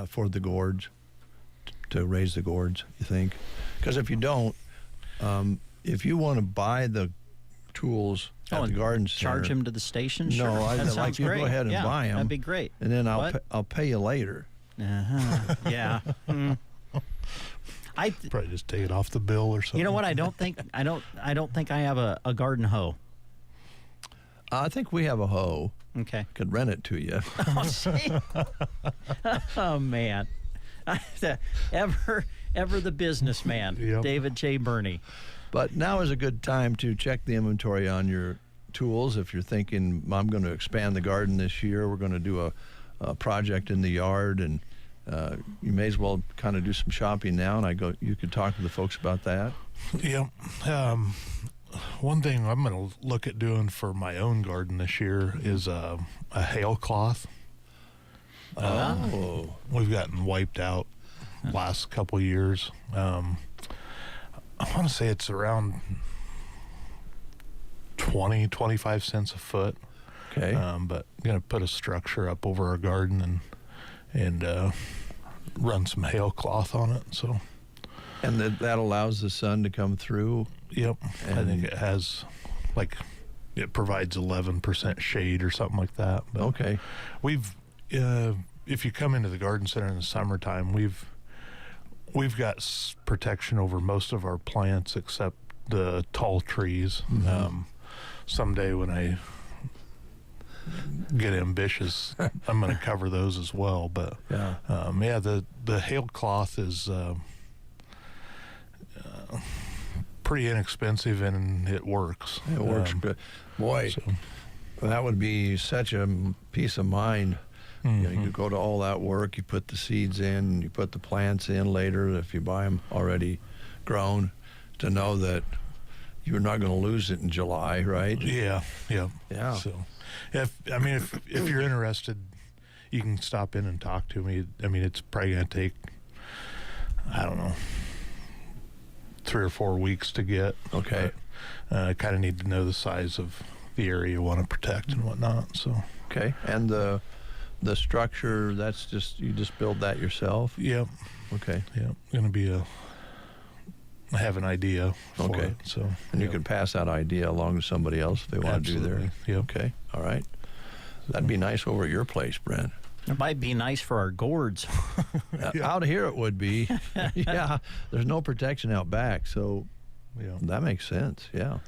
for the gourds to raise the gourds? You think? Because if you don't, if you want to buy the tools at the garden center, charge them to the station. No, Sure. I'd That like sounds you to great. go ahead and Yeah, buy them. That'd be great. And then What? I'll pay you later. Yeah. I probably just take it off the bill or something. You know what? I don't think I have a garden hoe. I think we have a hoe. Okay. Could rent it to you. Oh, see? Oh man. Ever the businessman, Yep. David J. Burney. But now is a good time to check the inventory on your tools. If you're thinking, I'm going to expand the garden this year, we're going to do a project in the yard, and you may as well kind of do some shopping now. And you could talk to the folks about that. Yeah. One thing I'm going to look at doing for my own garden this year is a hail cloth. We've gotten wiped out last couple years. I want to say it's around 25 cents a foot. Okay. But I'm going to put a structure up over our garden and run some hail cloth on it. So. And that allows the sun to come through? Yep. I think it has, it provides 11% shade or something like that. But okay. We've, if you come into the garden center in the summertime, we've got protection over most of our plants except the tall trees. Mm-hmm. Someday when I get ambitious, I'm going to cover those as well. But the hail cloth is pretty inexpensive and it works. It works good. Boy, that would be such a peace of mind You go to all that work, you put the seeds in, you put the plants in later if you buy them already grown, to know that you're not going to lose it in July, right? Yeah. So, if you're interested, you can stop in and talk to me. I mean, it's probably going to take, I don't know, 3 or 4 weeks to get. Okay. I kind of need to know the size of the area you want to protect and whatnot. So. Okay. And the structure, that's just, you just build that yourself? Yep. Okay. Yeah. Going to be I have an idea for okay. it. So. And you can pass that idea along to somebody else if they want to do their. Yep. Okay. All right. That'd be nice over at your place, Brent. It might be nice for our gourds. Out here it would be. Yeah. There's no protection out back, so that makes sense. Yeah.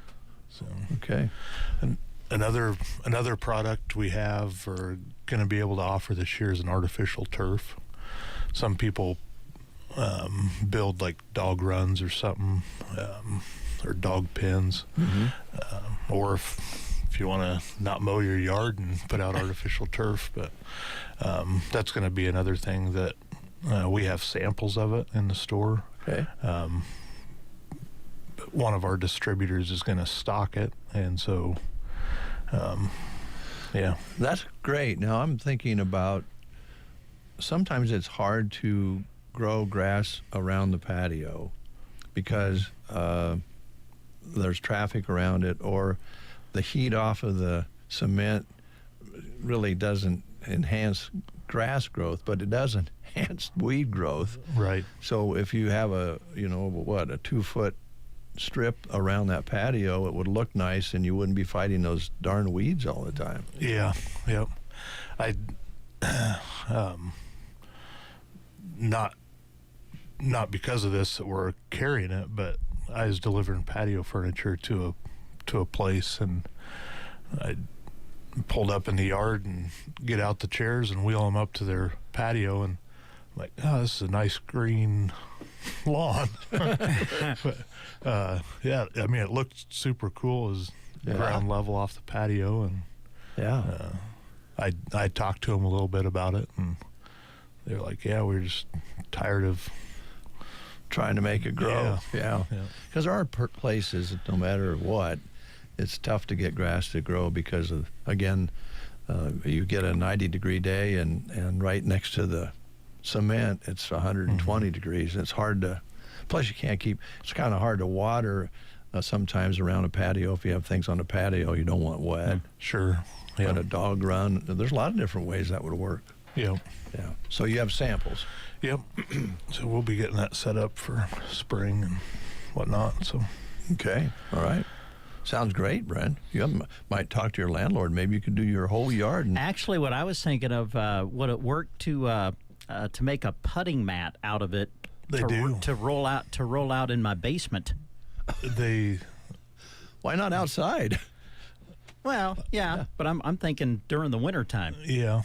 So okay. And another product we have are going to be able to offer this year is an artificial turf. Some people build like dog runs or something, or dog pens, or if you want to not mow your yard and put out artificial turf. But that's going to be another thing that we have samples of it in the store. Okay. One of our distributors is going to stock it, and so that's great. Now I'm thinking about, sometimes it's hard to grow grass around the patio because there's traffic around it, or the heat off of the cement really doesn't enhance grass growth, but it does enhance weed growth. Right. So if you have a 2-foot strip around that patio, it would look nice and you wouldn't be fighting those darn weeds all the time. Yeah. Yep. Not because of this that we're carrying it, but I was delivering patio furniture to a place, and I pulled up in the yard and get out the chairs and wheel them up to their patio, and I'm like, oh, this is a nice green lawn. But, yeah, I mean, it looked super cool as ground level off the patio, and I talked to them a little bit about it, and they're like, yeah, we're just tired of trying to make it grow. Yeah. Because there are places, no matter what, it's tough to get grass to grow because of, again, you get a 90-degree day and right next to the cement, it's 120 degrees. And it's hard to, plus you can't keep, it's kind of hard to water sometimes around a patio. If you have things on a patio you don't want wet. Sure. Yeah. But a dog run, there's a lot of different ways that would work. Yeah. So you have samples. Yep. So we'll be getting that set up for spring and whatnot. So. Okay. All right. Sounds great, Brent. You might talk to your landlord. Maybe you could do your whole yard. Actually, what I was thinking of, would it work to make a putting mat out of it? To roll out in my basement. Why not outside? Well, yeah, but I'm thinking during the wintertime. Yeah,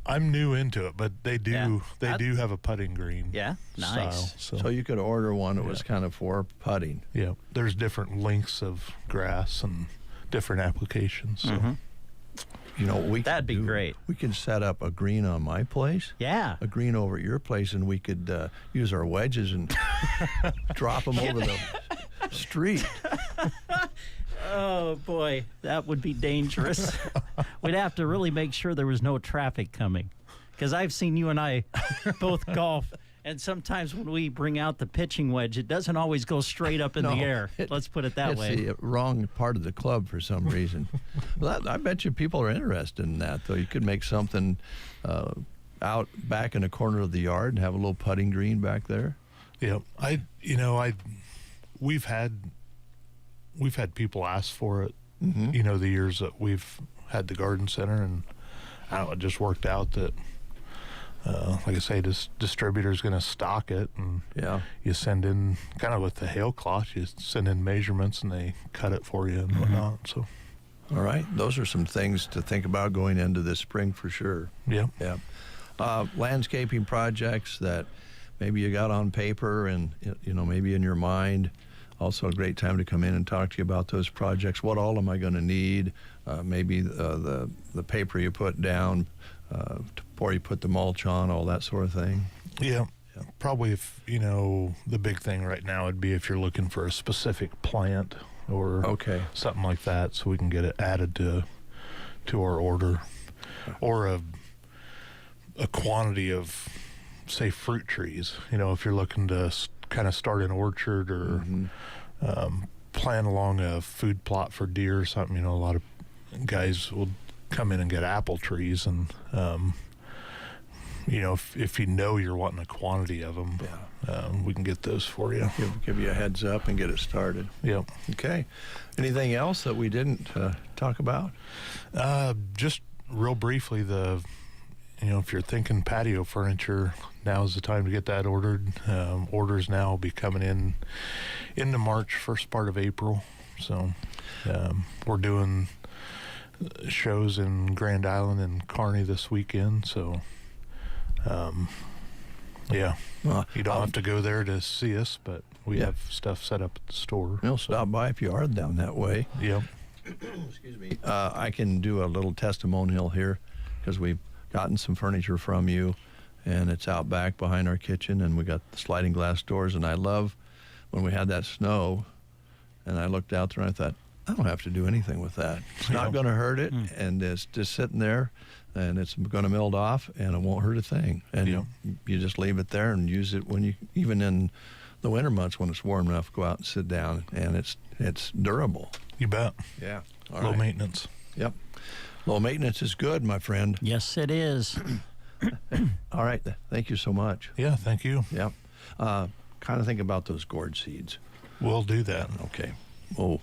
I'm new into it, but they do have a putting green. Yeah, nice. Style, so you could order one that was kind of for putting. Yeah, there's different lengths of grass and different applications. So. You know, that'd be great. We could set up a green on my place. Yeah. A green over at your place, and we could use our wedges and drop them over the street. Oh, boy, that would be dangerous. We'd have to really make sure there was no traffic coming, because I've seen you and I both golf, and sometimes when we bring out the pitching wedge, it doesn't always go straight up in the air. Let's put it that way. It's the wrong part of the club for some reason. Well, I bet you people are interested in that, though. You could make something out back in a corner of the yard and have a little putting green back there. Yeah, we've had people ask for it, the years that we've had the garden center, and I don't know, it just worked out that, like I say, this distributor's going to stock it, and you send in, kind of with the hail cloth, you send in measurements and they cut it for you and whatnot. So, all right, those are some things to think about going into this spring for sure. Yeah. Landscaping projects that maybe you got on paper and maybe in your mind. Also a great time to come in and talk to you about those projects. What all am I going to need? Maybe the paper you put down before you put the mulch on, all that sort of thing. Yeah. Probably if, the big thing right now would be if you're looking for a specific plant or something like that, so we can get it added to our order, or a quantity of, say, fruit trees. If you're looking to kind of start an orchard or plan along a food plot for deer or something, a lot of guys will come in and get apple trees, and if you're wanting a quantity of them, we can get those for you. Give you a heads up and get it started. Yep. Okay. Anything else that we didn't talk about? Just real briefly, if you're thinking patio furniture, now's the time to get that ordered. Orders now will be coming in into March, first part of April. So we're doing shows in Grand Island and Kearney this weekend. So, well, you don't have to go there to see us, but we have stuff set up at the store. You'll stop by if you are down that way. Yep. Excuse me. I can do a little testimonial here because we've gotten some furniture from you, and it's out back behind our kitchen, and we got the sliding glass doors, and I love when we had that snow, and I looked out there and I thought, I don't have to do anything with that. It's not going to hurt it, and it's just sitting there, and it's going to melt off, and it won't hurt a thing. And you just leave it there and use it when even in the winter months when it's warm enough, go out and sit down, and it's durable. You bet. Yeah. Low maintenance. Yep. Low maintenance is good, my friend. Yes, it is. All right. Thank you so much. Yeah, thank you. Yep. Kind of think about those gourd seeds. We'll do that. Okay. We'll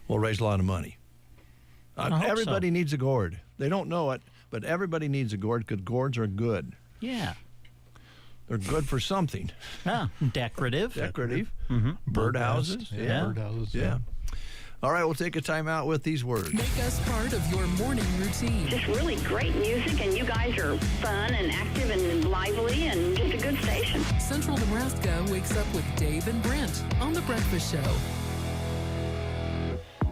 raise a lot of money. Everybody needs a gourd. They don't know it, but everybody needs a gourd because gourds are good. Yeah. They're good for something. Yeah. Decorative. Mm-hmm. Birdhouses. Birdhouses. Yeah. All right, we'll take a time out with these words. Make us part of your morning routine. Just really great music, and you guys are fun and active and lively and just a good station. Central Nebraska wakes up with Dave and Brent on The Breakfast Show.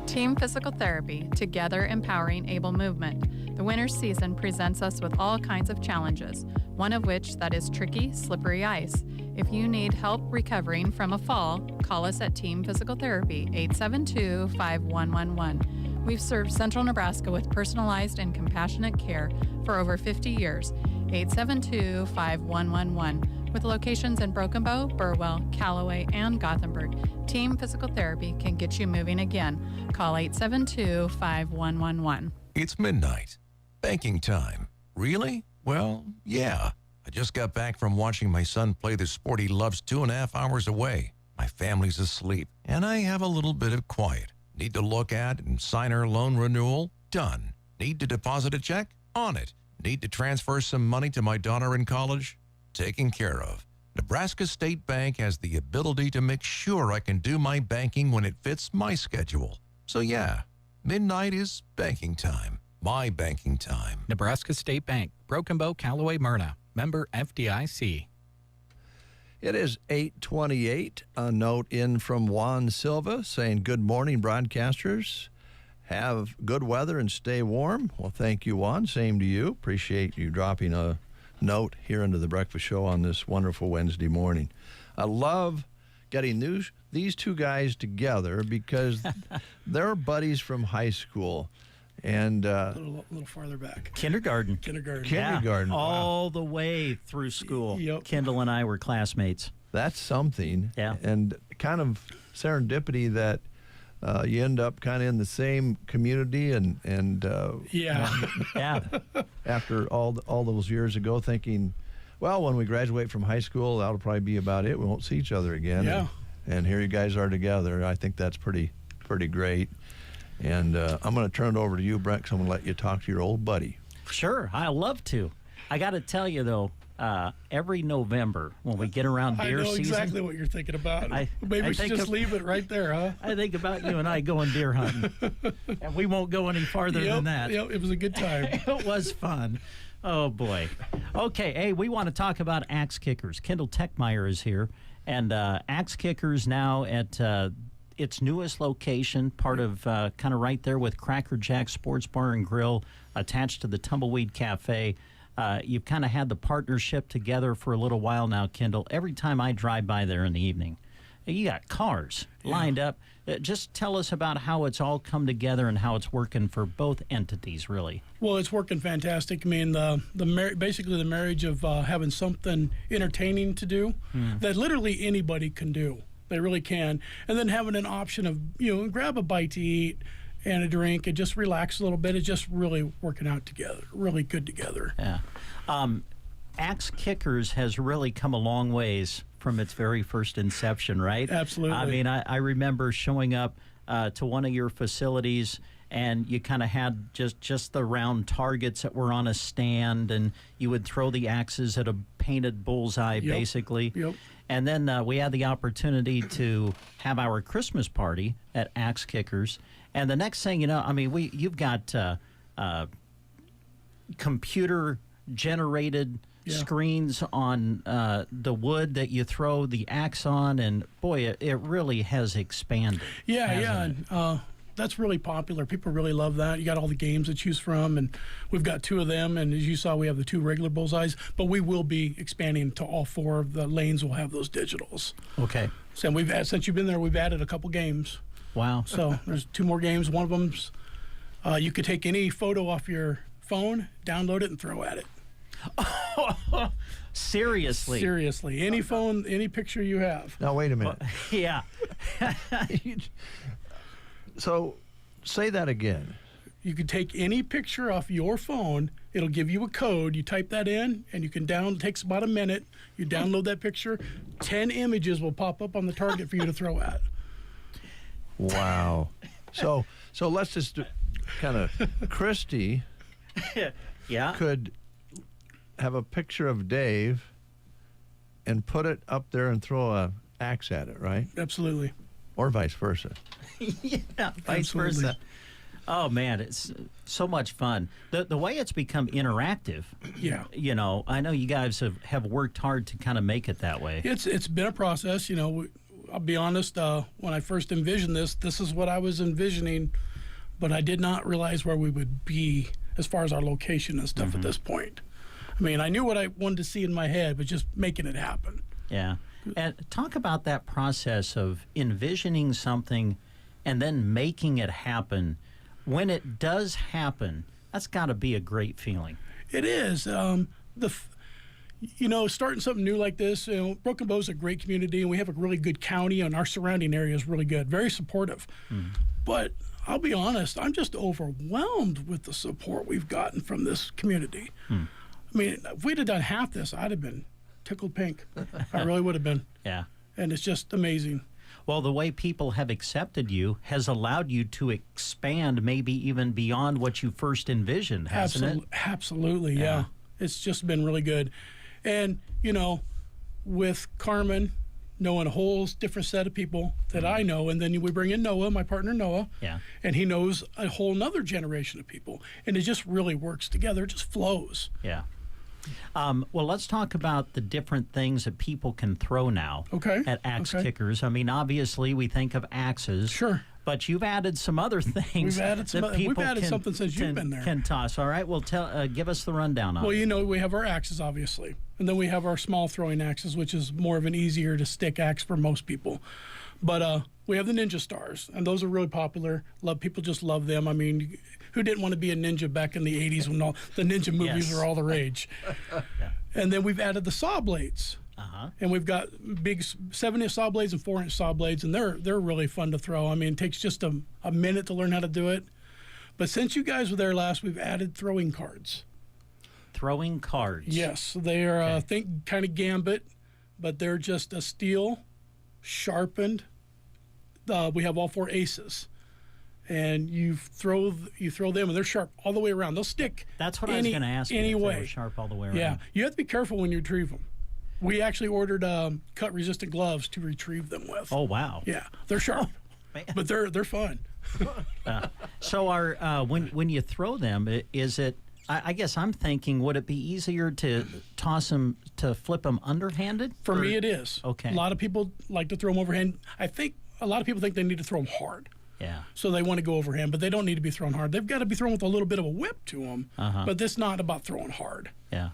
Team Physical Therapy, together empowering able movement. The winter season presents us with all kinds of challenges, one of which that is tricky, slippery ice. If you need help recovering from a fall, call us at Team Physical Therapy, 872-5111. We've served Central Nebraska with personalized and compassionate care for over 50 years, 872-5111. With locations in Broken Bow, Burwell, Callaway, and Gothenburg, Team Physical Therapy can get you moving again. Call 872-5111. It's midnight. Banking time. Really? Well, yeah. I just got back from watching my son play the sport he loves 2.5 hours away. My family's asleep, and I have a little bit of quiet. Need to look at and sign our loan renewal? Done. Need to deposit a check? On it. Need to transfer some money to my daughter in college? Taken care of. Nebraska State Bank has the ability to make sure I can do my banking when it fits my schedule. So yeah, midnight is banking time. My banking time. Nebraska State Bank, Broken Bow, Callaway, Myrna. Member FDIC. It is 8:28. A note in from Juan Silva saying, good morning, broadcasters. Have good weather and stay warm. Well, thank you, Juan. Same to you. Appreciate you dropping a note here into the breakfast show on this wonderful Wednesday morning. I love getting these two guys together because they're buddies from high school. And a little farther back. Kindergarten. Kindergarten. All the way through school. Yep. Kendall and I were classmates. That's something. Yeah. And kind of serendipity that you end up kind of in the same community and yeah. After all those years ago, thinking, well, when we graduate from high school, that'll probably be about it. We won't see each other again. Yeah. And here you guys are together. I think that's pretty great. And I'm going to turn it over to you, Brent, because I'm going to let you talk to your old buddy. Sure, I love to. I got to tell you, though, every November when we get around deer season. I know exactly what you're thinking about. Maybe we should just leave it right there, huh? I think about you and I going deer hunting. And we won't go any farther than that. Yep, it was a good time. It was fun. Oh, boy. Okay, hey, we want to talk about axe kickers. Kendall Techmeyer is here. And axe kickers now at its newest location, part of kind of right there with Cracker Jack Sports Bar and Grill, attached to the Tumbleweed Cafe. You've kind of had the partnership together for a little while now, Kendall. Every time I drive by there in the evening, you got cars lined up. Just tell us about how it's all come together and how it's working for both entities, really. Well, it's working fantastic. I mean, basically the marriage of having something entertaining to do that literally anybody can do. They really can. And then having an option of, grab a bite to eat and a drink and just relax a little bit. It's just really working out together, really good together. Yeah. Axe Kickers has really come a long ways from its very first inception, right? Absolutely. I mean, I remember showing up to one of your facilities, and you kind of had just the round targets that were on a stand, and you would throw the axes at a painted bullseye, basically. Yep. And then we had the opportunity to have our Christmas party at Axe Kickers, and the next thing you know, I mean, you've got computer-generated screens on the wood that you throw the axe on, and boy, it really has expanded. And that's really popular. People really love that. You got all the games to choose from, and we've got 2 of them, and as you saw, we have the 2 regular bullseyes, but we will be expanding to all 4 of the lanes will have those digitals. Okay. So since you've been there, we've added a couple games. Wow. So there's 2 more games. One of them's you could take any photo off your phone, download it, and throw at it. Seriously? Seriously. Any phone, any picture you have. Now, wait a minute. Yeah. So, say that again. You could take any picture off your phone. It'll give you a code. You type that in, and you can it takes about a minute. You download that picture. 10 images will pop up on the target for you to throw at. Wow. So let's just kind of, Christy could have a picture of Dave and put it up there and throw a axe at it, right? Absolutely. Or vice versa. Yeah, vice versa. Oh man, it's so much fun. The way it's become interactive. Yeah. I know you guys have worked hard to kind of make it that way. It's been a process. I'll be honest. When I first envisioned this is what I was envisioning, but I did not realize where we would be as far as our location and stuff at this point. I mean, I knew what I wanted to see in my head, but just making it happen. Yeah. And talk about that process of envisioning something and then making it happen. When it does happen, that's got to be a great feeling. It is. Starting something new like this, Broken Bow is a great community, and we have a really good county, and our surrounding area is really good, very supportive. But I'll be honest, I'm just overwhelmed with the support we've gotten from this community. I mean, if we'd have done half this, I'd have been tickled pink. I really would have been. Yeah. And it's just amazing. Well, the way people have accepted you has allowed you to expand maybe even beyond what you first envisioned, hasn't it? Absolutely, yeah. It's just been really good. And, with Carmen, knowing a whole different set of people that I know, and then we bring in Noah, my partner Noah, and he knows a whole nother generation of people. And it just really works together. It just flows. Yeah. Well, let's talk about the different things that people can throw now at Axe Kickers. I mean, obviously, we think of axes. Sure. But you've added some other things. We've added something since you've been there. Can toss. All right. Well, give us the rundown on it. Well, we have our axes, obviously. And then we have our small throwing axes, which is more of an easier to stick axe for most people. But we have the Ninja Stars, and those are really popular. People just love them. I mean, who didn't want to be a ninja back in the 80s when all the ninja movies were all the rage? And then we've added the saw blades. And we've got big 7-inch saw blades and 4-inch saw blades, and they're really fun to throw. I mean, it takes just a minute to learn how to do it. But since you guys were there last, we've added throwing cards. Throwing cards? Yes. They are, think kind of gambit, but they're just a steel, sharpened. We have all 4 aces. And you throw them, and they're sharp all the way around. They'll stick. That's what I was going to ask you. If they were sharp all the way around. Yeah, you have to be careful when you retrieve them. We actually ordered cut-resistant gloves to retrieve them with. Oh wow! Yeah, they're sharp, but they're fun. So, when you throw them, is it? I guess I'm thinking, would it be easier to toss them, to flip them underhanded? For me, it is. Okay. A lot of people like to throw them overhand. I think a lot of people think they need to throw them hard. Yeah. So they want to go overhand, but they don't need to be thrown hard. They've got to be thrown with a little bit of a whip to them. But this is not about throwing hard. Yeah.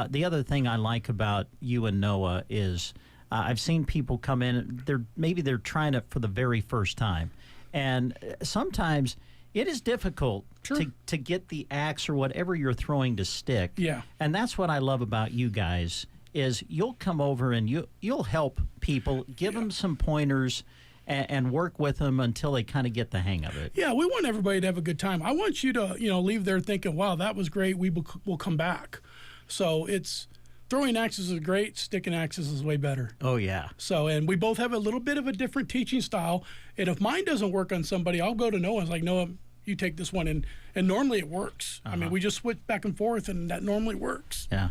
The other thing I like about you and Noah is I've seen people come in. They're trying it for the very first time, and sometimes it is difficult to get the axe or whatever you're throwing to stick. Yeah. And that's what I love about you guys is you'll come over and you'll help people, give them some pointers, and work with them until they kind of get the hang of it. Yeah, we want everybody to have a good time. I want you to, leave there thinking, wow, that was great. We'll come back. So it's throwing axes is great. Sticking axes is way better. Oh, yeah. So, and we both have a little bit of a different teaching style. And if mine doesn't work on somebody, I'll go to Noah. It's like, Noah, you take this one. And normally it works. I mean, we just switch back and forth, and that normally works. Yeah.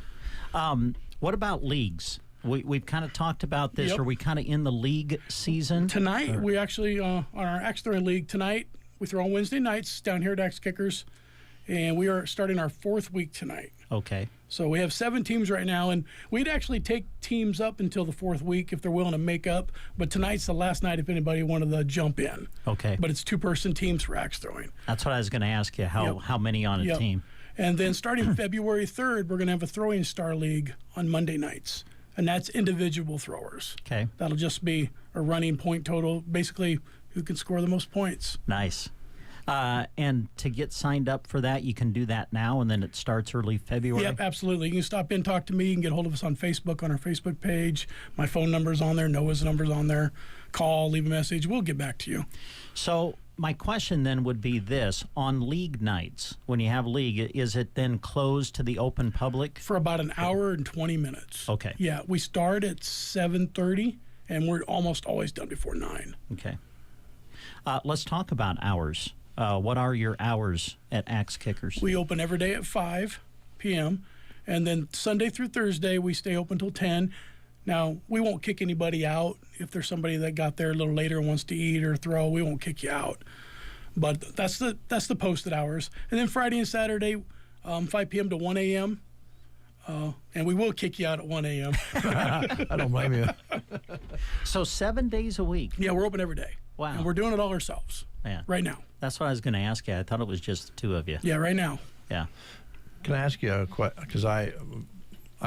What about leagues? We've kind of talked about this. Yep. Are we kind of in the league season? Tonight, we actually, on our axe throwing league tonight, we throw on Wednesday nights down here at Axe Kickers. And we are starting our 4th week tonight. Okay. So we have 7 teams right now, and we'd actually take teams up until the 4th week if they're willing to make up. But tonight's the last night if anybody wanted to jump in. Okay. But it's 2-person teams for axe throwing. That's what I was going to ask you, how many on a team? And then starting February 3rd, we're going to have a throwing star league on Monday nights. And that's individual throwers. Okay. That'll just be a running point total, basically who can score the most points. Nice. And to get signed up for that, you can do that now, and then it starts early February? Yep, absolutely. You can stop in, talk to me. You can get hold of us on Facebook, on our Facebook page. My phone number's on there. Noah's number's on there. Call, leave a message. We'll get back to you. So my question then would be this. On league nights, when you have league, is it then closed to the open public? For about an hour and 20 minutes. Okay. Yeah, we start at 7:30, and we're almost always done before 9. Okay. Let's talk about hours. What are your hours at Axe Kickers? We open every day at 5 p.m., and then Sunday through Thursday, we stay open till 10. Now, we won't kick anybody out. If there's somebody that got there a little later and wants to eat or throw, we won't kick you out. But that's the posted hours. And then Friday and Saturday, 5 p.m. to 1 a.m., and we will kick you out at 1 a.m. I don't blame you. So 7 days a week? Yeah, we're open every day. Wow. And we're doing it all ourselves. Yeah. Right now. That's what I was going to ask you. I thought it was just the two of you. Yeah, right now. Yeah. Can I ask you a question? Because I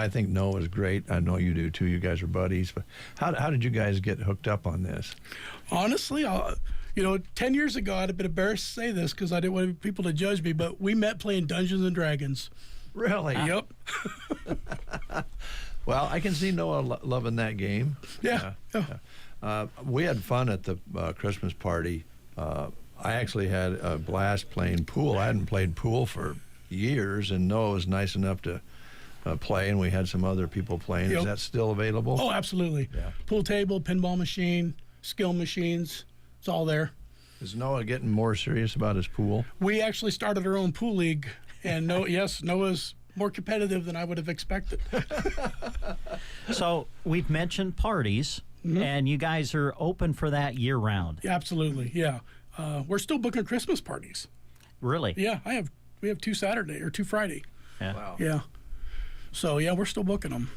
think Noah's great. I know you do too. You guys are buddies. But how did you guys get hooked up on this? Honestly, 10 years ago, I'd have been embarrassed to say this because I didn't want people to judge me, but we met playing Dungeons and Dragons. Really? Yep. Well, I can see Noah loving that game. Yeah. We had fun at the Christmas party. I actually had a blast playing pool. I hadn't played pool for years, and Noah was nice enough to play, and we had some other people playing. Yep. Is that still available? Oh, absolutely. Yeah. Pool table, pinball machine, skill machines. It's all there. Is Noah getting more serious about his pool? We actually started our own pool league, and Noah's more competitive than I would have expected. So we've mentioned parties, and you guys are open for that year-round. Yeah, absolutely, yeah. We're still booking Christmas parties. Really? Yeah, we have 2 Saturday or 2 Friday. Yeah. Wow. Yeah. So, yeah, we're still booking them.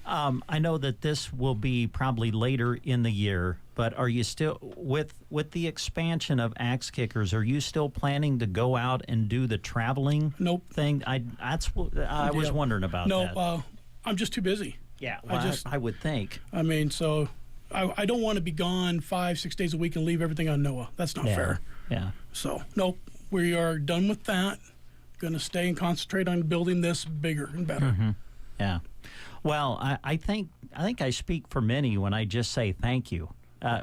I know that this will be probably later in the year, but are you still, with the expansion of Axe Kickers, are you still planning to go out and do the traveling thing? I was wondering about that. No, I'm just too busy. Yeah, well, I would think. I mean, so I don't want to be gone 5-6 days a week and leave everything on Noah. That's not fair. Yeah. So, nope, we are done with that. Going to stay and concentrate on building this bigger and better. Mm-hmm. Yeah. Well, I think I speak for many when I just say thank you,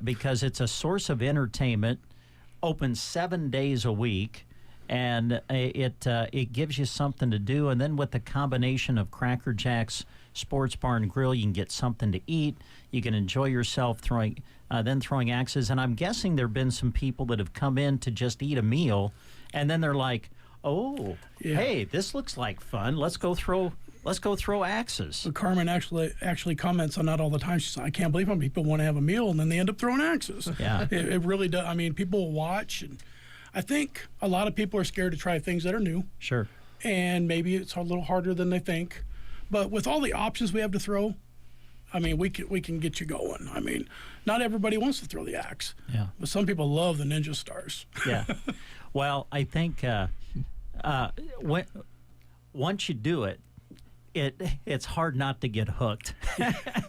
because it's a source of entertainment, open 7 days a week, and it gives you something to do. And then with the combination of Cracker Jack's Sports Bar and Grill, you can get something to eat. You can enjoy yourself throwing axes. And I'm guessing there have been some people that have come in to just eat a meal, and then they're like, "Oh, hey, this looks like fun. Let's go throw axes." So Carmen actually comments on that all the time. She says, "I can't believe how many people want to have a meal and then they end up throwing axes." Yeah, it really does. I mean, people will watch, and I think a lot of people are scared to try things that are new. Sure. And maybe it's a little harder than they think, but with all the options we have to throw, I mean, we can get you going. I mean, not everybody wants to throw the axe. Yeah. But some people love the Ninja Stars. Yeah. Well, I think once you do it, it's hard not to get hooked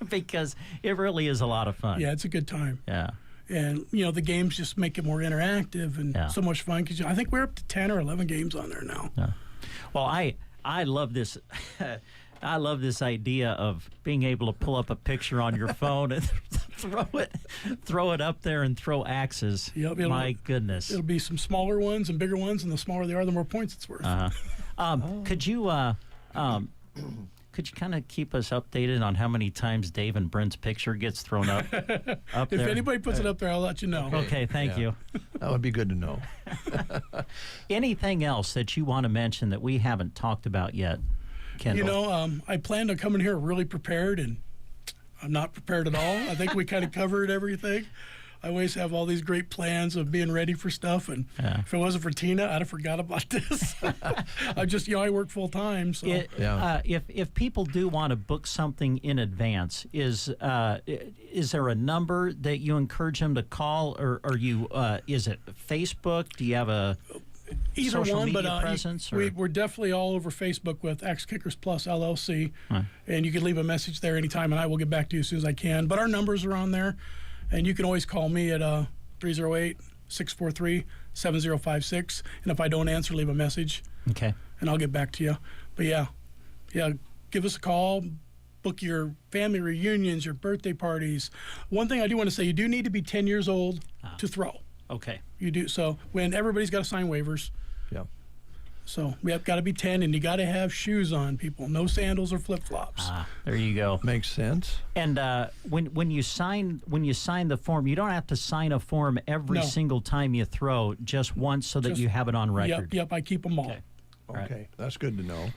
because it really is a lot of fun. Yeah, it's a good time. Yeah. And, the games just make it more interactive and so much fun because I think we're up to 10 or 11 games on there now. Yeah. Well, I love this. I love this idea of being able to pull up a picture on your phone and throw it up there and throw axes. Yep, My goodness. It'll be some smaller ones and bigger ones, and the smaller they are, the more points it's worth. Could you kind of keep us updated on how many times Dave and Brent's picture gets thrown up there? If anybody puts it up there, I'll let you know. Okay, thank you. That would be good to know. Anything else that you want to mention that we haven't talked about yet, Kendall? I plan to come in here really prepared, and I'm not prepared at all. I think we kind of covered everything. I always have all these great plans of being ready for stuff, and if it wasn't for Tina, I'd have forgot about this. I work full time. So if people do want to book something in advance, is there a number that you encourage them to call, or are you is it Facebook? Do you have a either social one, media but presence? We're definitely all over Facebook with Axe Kickers Plus LLC, and you can leave a message there anytime, and I will get back to you as soon as I can. But our numbers are on there. And you can always call me at 308-643-7056. And if I don't answer, leave a message. Okay. And I'll get back to you. But yeah, give us a call. Book your family reunions, your birthday parties. One thing I do want to say, you do need to be 10 years old to throw. Okay. You do. So when everybody's got to sign waivers. Yeah. So we have got to be 10, and you got to have shoes on, people. No sandals or flip-flops. There you go. Makes sense. And when you sign the form, you don't have to sign a form every single time you throw, just once so that you have it on record. Yep, I keep them all. Okay. That's good to know.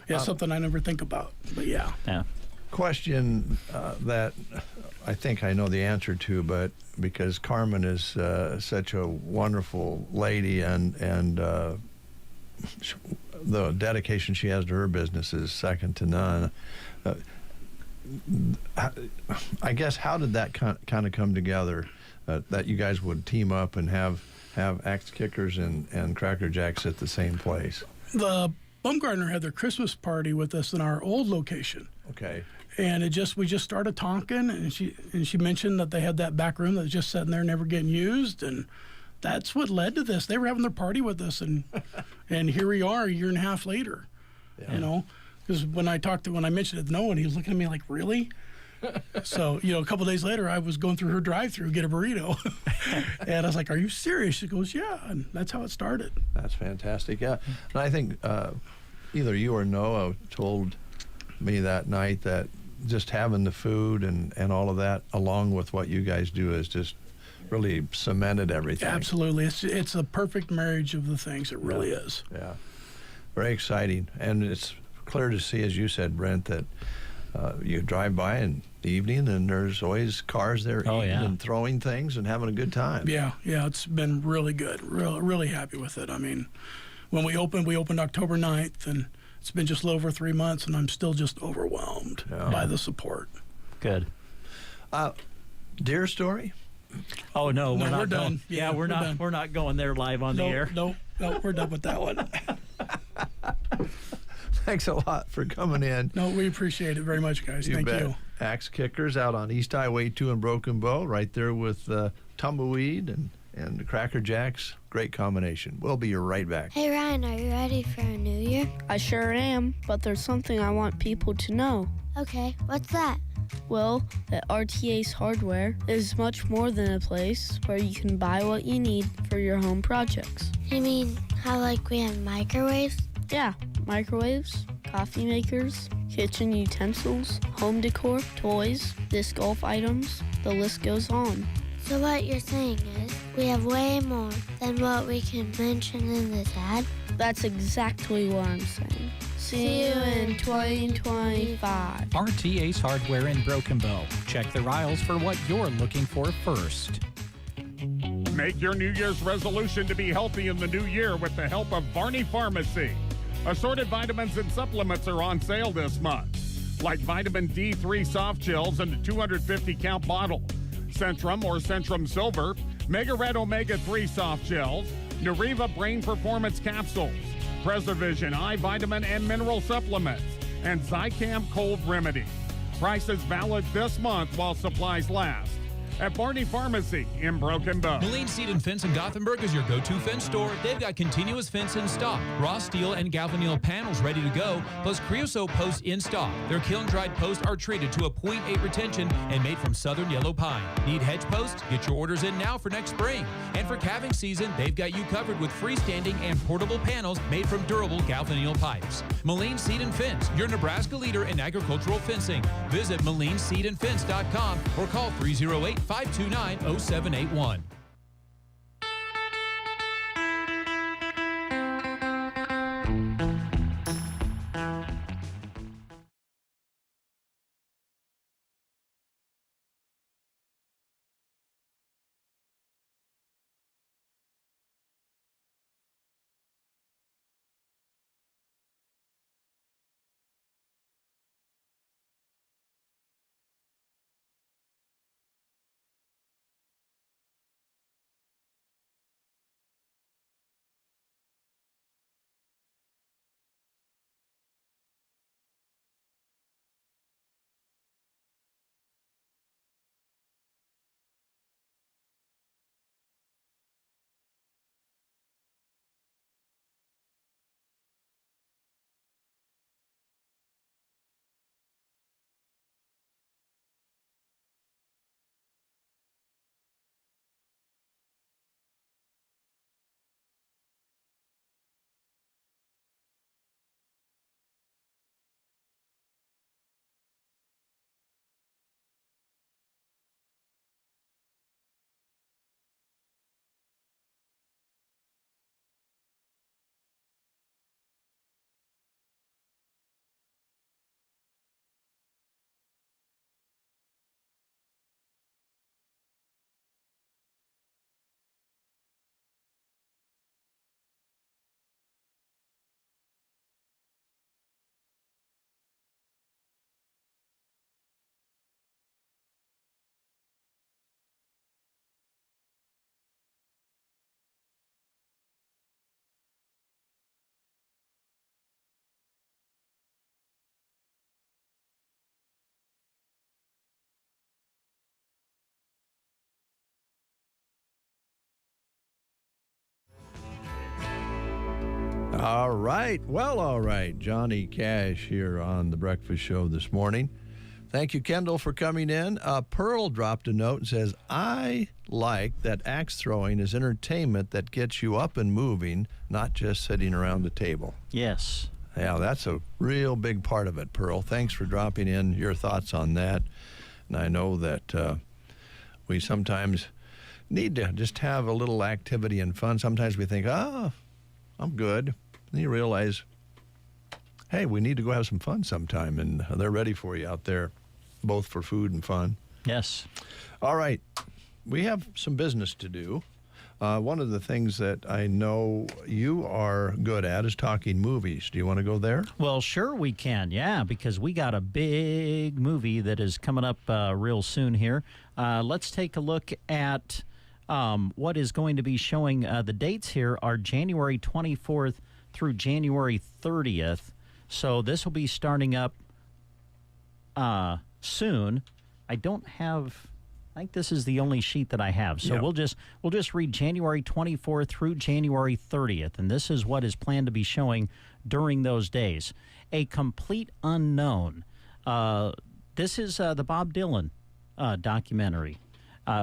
Yeah, something I never think about, but yeah. Question that I think I know the answer to, but because Carmen is such a wonderful lady and the dedication she has to her business is second to none. I guess how did that kind of come together, that you guys would team up and have Axe Kickers and Cracker Jacks at the same place? The Baumgartner had their Christmas party with us in our old location. Okay. And we just started talking, and she mentioned that they had that back room that was just sitting there never getting used, and that's what led to this. They were having their party with us, and here we are a year and a half later. Yeah. Because when I mentioned it to Noah, he was looking at me like, really? So, a couple of days later, I was going through her drive-thru to get a burrito. And I was like, are you serious? She goes, yeah. And that's how it started. That's fantastic. Yeah. And I think either you or Noah told me that night that just having the food and all of that, along with what you guys do, is just really cemented everything. Absolutely. It's a perfect marriage of the things. It really is. Yeah. Very exciting. And it's clear to see, as you said, Brent, that you drive by in the evening and there's always cars there eating and throwing things and having a good time. Yeah. It's been really good. Really happy with it. I mean, when we opened October 9th, and it's been just a little over 3 months, and I'm still just overwhelmed by the support. Good. Deer story? Oh no, we're done. Going. Yeah, we're not. done. We're not going there live on the air. No, we're done with that one. Thanks a lot for coming in. No, we appreciate it very much, guys. Thank you. Axe Kickers out on East Highway 2 in Broken Bow, right there with Tumbleweed and Cracker Jacks. Great combination. We'll be right back. Hey, Ryan, are you ready for a new year? I sure am, but there's something I want people to know. Okay, what's that? Well, that RTA's Hardware is much more than a place where you can buy what you need for your home projects. You mean how, like, we have microwaves? Yeah, microwaves, coffee makers, kitchen utensils, home decor, toys, disc golf items, the list goes on. So what you're saying is we have way more than what we can mention in this ad? That's exactly what I'm saying. See you in 2025. RTA's Hardware in Broken Bow. Check the aisles for what you're looking for first. Make your New Year's resolution to be healthy in the new year with the help of Varney Pharmacy. Assorted vitamins and supplements are on sale this month. like vitamin D3 soft gels in a 250 count bottle, Centrum or Centrum Silver, Mega Red Omega 3 soft gels, Nuriva Brain Performance capsules, Preservision eye vitamin and mineral supplements, and Zicam Cold Remedy. Prices valid this month while supplies last. At Barney Pharmacy in Broken Bow. Moline Seed and Fence in Gothenburg is your go-to fence store. They've got continuous fence in stock, raw steel and galvanneal panels ready to go, plus creosote posts in stock. Their kiln-dried posts are treated to a 0.8 retention and made from southern yellow pine. Need hedge posts? Get your orders in now for next spring. And for calving season, they've got you covered with freestanding and portable panels made from durable galvanneal pipes. Moline Seed and Fence, your Nebraska leader in agricultural fencing. Visit MolineSeedandFence.com or call 308-529-0781. All right. Well, all right. Johnny Cash here on The Breakfast Show this morning. Thank you, Kendall, for coming in. Pearl dropped a note and says, I like that axe throwing is entertainment that gets you up and moving, not just sitting around the table. Yes. Yeah, that's a real big part of it, Pearl. Thanks for dropping in your thoughts on that. And I know that we sometimes need to just have a little activity and fun. Sometimes we think, I'm good. And you realize, hey, we need to go have some fun sometime, and they're ready for you out there, both for food and fun. Yes. All right. We have some business to do. One of the things that I know you are good at is talking movies. Do you want to go there? Well, sure we can, yeah, because we got a big movie that is coming up real soon here. Let's take a look at what is going to be showing. The dates here are January 24th through January 30th. So this will be starting up soon. I think this is the only sheet that I have. So we'll just read January 24th through January 30th, and this is what is planned to be showing during those days. A Complete Unknown. This is the Bob Dylan documentary.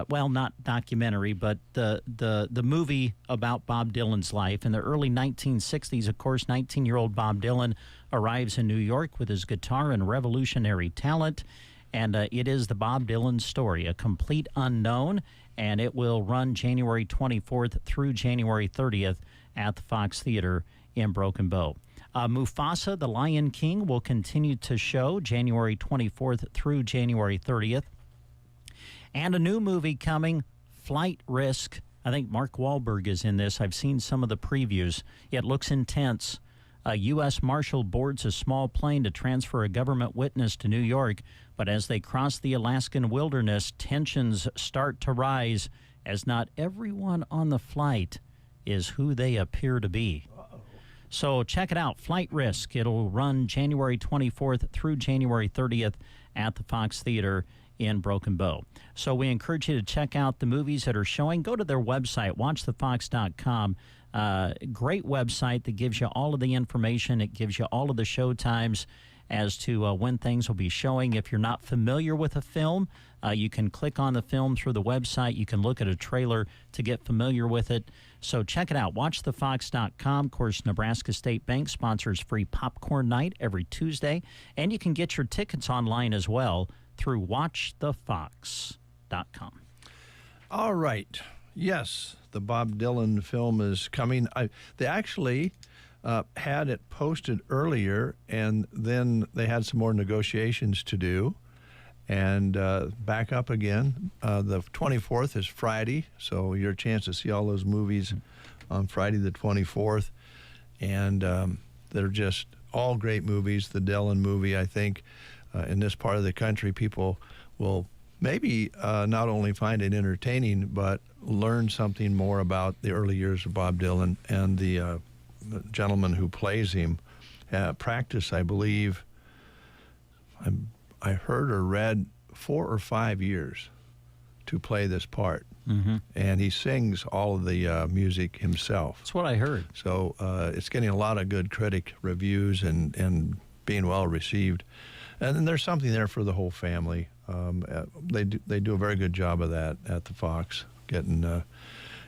Well, not documentary, but the movie about Bob Dylan's life. In the early 1960s, of course, 19-year-old Bob Dylan arrives in New York with his guitar and revolutionary talent, and it is the Bob Dylan story, A Complete Unknown, and it will run January 24th through January 30th at the Fox Theater in Broken Bow. Mufasa, the Lion King, will continue to show January 24th through January 30th. And a new movie coming, Flight Risk. I think Mark Wahlberg is in this. I've seen some of the previews. It looks intense. A U.S. Marshal boards a small plane to transfer a government witness to New York, but as they cross the Alaskan wilderness, tensions start to rise as not everyone on the flight is who they appear to be. So check it out, Flight Risk. It'll run January 24th through January 30th at the Fox Theater in Broken Bow. So we encourage you to check out the movies that are showing. Go to their website, watchthefox.com. Great website that gives you all of the information. It gives you all of the show times as to when things will be showing. If you're not familiar with a film, you can click on the film through the website. You can look at a trailer to get familiar with it. So check it out, watchthefox.com. Of course, Nebraska State Bank sponsors free popcorn night every Tuesday. And you can get your tickets online as well through watchthefox.com. All right. Yes, the Bob Dylan film is coming. They actually had it posted earlier, and then they had some more negotiations to do. And back up again. The 24th is Friday, so your chance to see all those movies on Friday the 24th. And they're just all great movies. The Dylan movie, I think, in this part of the country, people will maybe not only find it entertaining, but learn something more about the early years of Bob Dylan and the gentleman who plays him. Practice, I believe, I heard or read 4 or 5 years to play this part. Mm-hmm. And he sings all of the music himself. That's what I heard. So it's getting a lot of good critic reviews and being well received. And then there's something there for the whole family. They do a very good job of that at the Fox, getting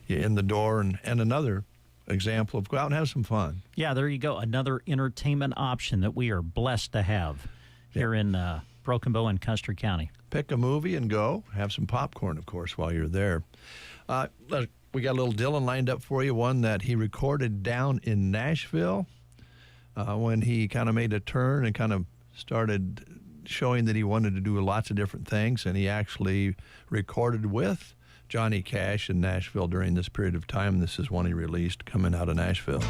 you in the door. And another example of go out and have some fun. Yeah, there you go. Another entertainment option that we are blessed to have here in Broken Bow and Custer County. Pick a movie and go. Have some popcorn, of course, while you're there. We got a little Dylan lined up for you, one that he recorded down in Nashville when he kind of made a turn and kind of started showing that he wanted to do lots of different things, and he actually recorded with Johnny Cash in Nashville during this period of time. This is one he released coming out of Nashville.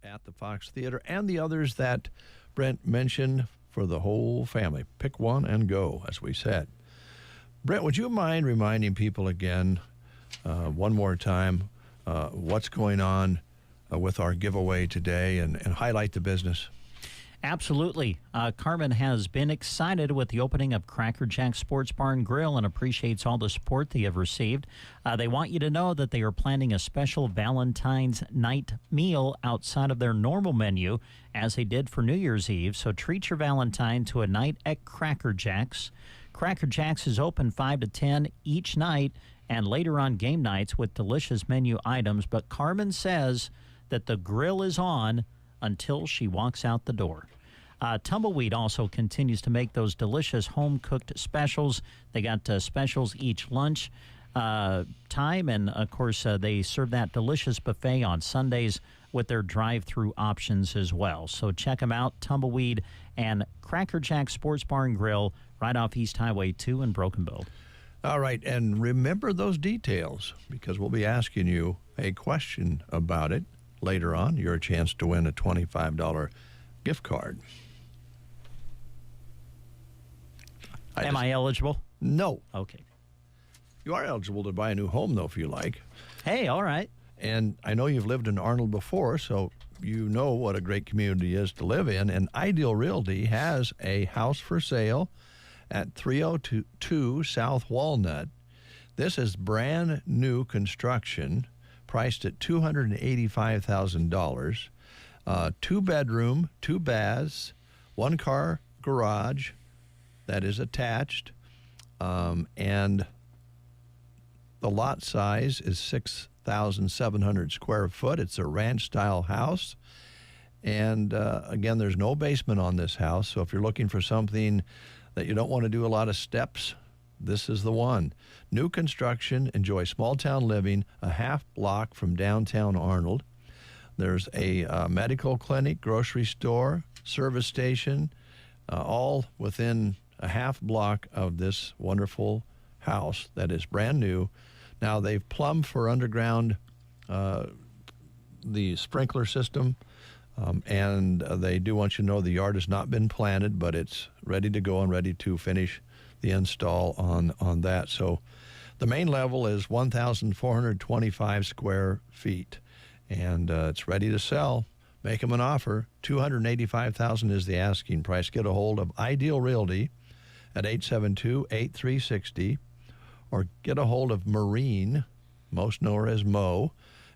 out at the Fox Theater and the others that Brent mentioned for the whole family. Pick one and go, as we said. Brent, would you mind reminding people again, one more time, what's going on with our giveaway today and highlight the business? Absolutely. Carmen has been excited with the opening of Cracker Jack Sports Bar and Grill and appreciates all the support they have received. They want you to know that they are planning a special Valentine's night meal outside of their normal menu, as they did for New Year's Eve. So treat your Valentine to a night at Cracker Jack's. Cracker Jack's is open 5 to 10 each night and later on game nights with delicious menu items. But Carmen says that the grill is on until she walks out the door. Tumbleweed also continues to make those delicious home-cooked specials. They got specials each lunch time, and, of course, they serve that delicious buffet on Sundays with their drive-through options as well. So check them out, Tumbleweed and Cracker Jack Sports Bar and Grill, right off East Highway 2 in Broken Bow. All right, and remember those details, because we'll be asking you a question about it later on. Your chance to win a $25 gift card. Am I eligible? No. Okay. You are eligible to buy a new home, though, if you like. Hey, all right. And I know you've lived in Arnold before, so you know what a great community is to live in. And Ideal Realty has a house for sale at 302 South Walnut. This is brand new construction, priced at $285,000. 2-bedroom, 2 baths, 1-car garage that is attached, and the lot size is 6,700 square foot. It's a ranch-style house, and again, there's no basement on this house, so if you're looking for something that you don't want to do a lot of steps, this is the one. New construction, enjoy small-town living, a half block from downtown Arnold. There's a medical clinic, grocery store, service station, all within a half block of this wonderful house that is brand new. Now, they've plumbed for underground the sprinkler system, and they do want you to know the yard has not been planted, but it's ready to go and ready to finish the install on that. So the main level is 1,425 square feet, and it's ready to sell. Make them an offer. $285,000 is the asking price. Get a hold of Ideal Realty at 872-8360, or get a hold of Maureen, most know her as Mo,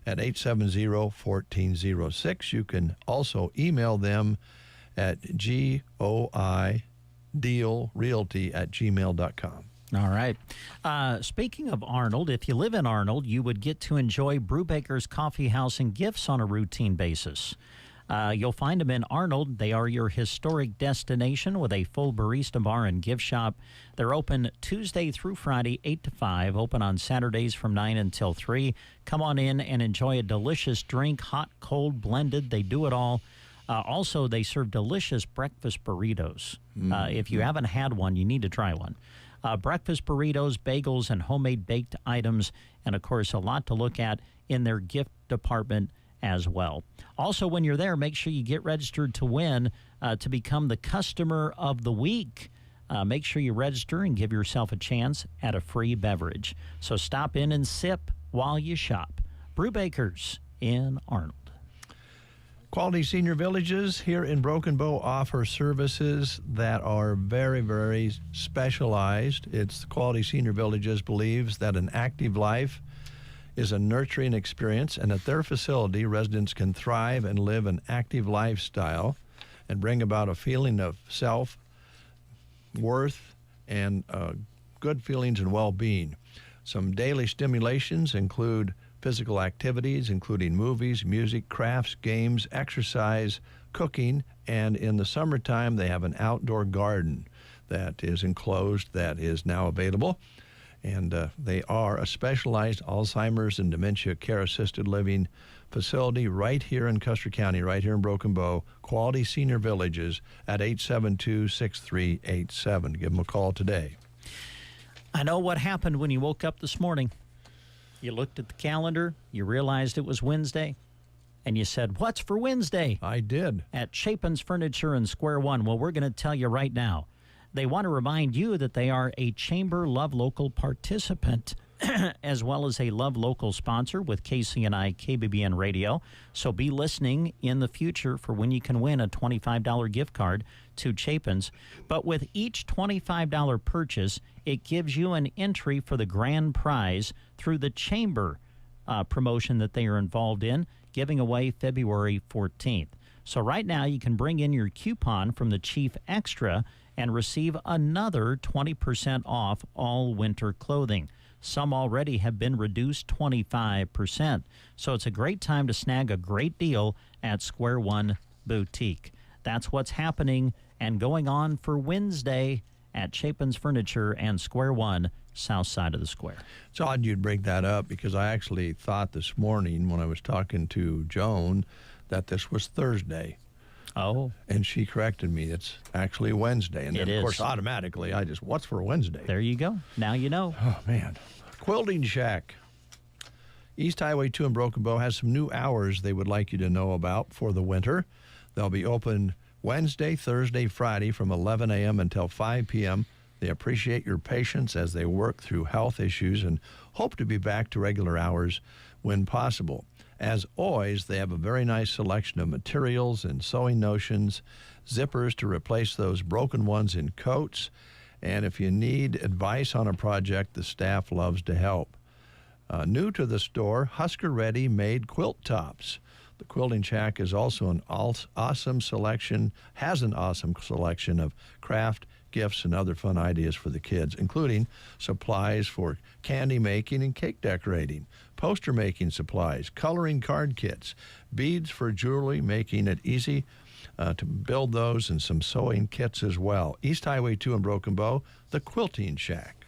at 870-1406. You can also email them at goidealrealty@gmail.com. All right. Speaking of Arnold, if you live in Arnold, you would get to enjoy Brubaker's Coffee House and Gifts on a routine basis. You'll find them in Arnold. They are your historic destination with a full barista bar and gift shop. They're open Tuesday through Friday, 8 to 5, open on Saturdays from 9 until 3. Come on in and enjoy a delicious drink, hot, cold, blended. They do it all. Also, they serve delicious breakfast burritos. If you haven't had one, you need to try one. Breakfast burritos, bagels, and homemade baked items, and, of course, a lot to look at in their gift department as well. Also, when you're there, make sure you get registered to win to become the Customer of the Week. Make sure you register and give yourself a chance at a free beverage. So stop in and sip while you shop. Brewbakers in Arnold. Quality Senior Villages here in Broken Bow offer services that are very, very specialized. It's Quality Senior Villages believes that an active life is a nurturing experience, and at their facility, residents can thrive and live an active lifestyle and bring about a feeling of self-worth and good feelings and well-being. Some daily stimulations include physical activities, including movies, music, crafts, games, exercise, cooking, and in the summertime, they have an outdoor garden that is enclosed that is now available. And they are a specialized Alzheimer's and dementia care-assisted living facility right here in Custer County, right here in Broken Bow. Quality Senior Villages at 872-6387. Give them a call today. I know what happened when you woke up this morning. You looked at the calendar, you realized it was Wednesday, And you said, what's for Wednesday? I did. At Chapin's Furniture in Square One. Well, we're going to tell you right now. They want to remind you that they are a Chamber Love Local participant as well as a Love Local sponsor with KCNI KBBN Radio. So be listening in the future for when you can win a $25 gift card to Chapin's. But with each $25 purchase, it gives you an entry for the grand prize through the Chamber promotion that they are involved in, giving away February 14th. So right now you can bring in your coupon from the Chief Extra and receive another 20% off all winter clothing. Some already have been reduced 25%. So it's a great time to snag a great deal at Square One Boutique. That's what's happening and going on for Wednesday at Chapin's Furniture and Square One, south side of the square. It's odd you'd bring that up because I actually thought this morning when I was talking to Joan that this was Thursday. Oh. And she corrected me. It's actually Wednesday. And then, It of course, is. automatically, what's for Wednesday? There you go. Now you know. Oh, man. Quilting Shack. East Highway 2 in Broken Bow has some new hours they would like you to know about for the winter. They'll be open Wednesday, Thursday, Friday from 11 a.m. until 5 p.m. They appreciate your patience as they work through health issues and hope to be back to regular hours when possible. As always, they have a very nice selection of materials and sewing notions, zippers to replace those broken ones in coats. And if you need advice on a project, the staff loves to help. New to the store, Husker Ready made quilt tops. The Quilting Shack is also an awesome selection of craft, gifts, and other fun ideas for the kids, including supplies for candy making and cake decorating, poster making supplies, coloring card kits, beads for jewelry, making it easy to build those, and some sewing kits as well. East Highway 2 in Broken Bow, the Quilting Shack.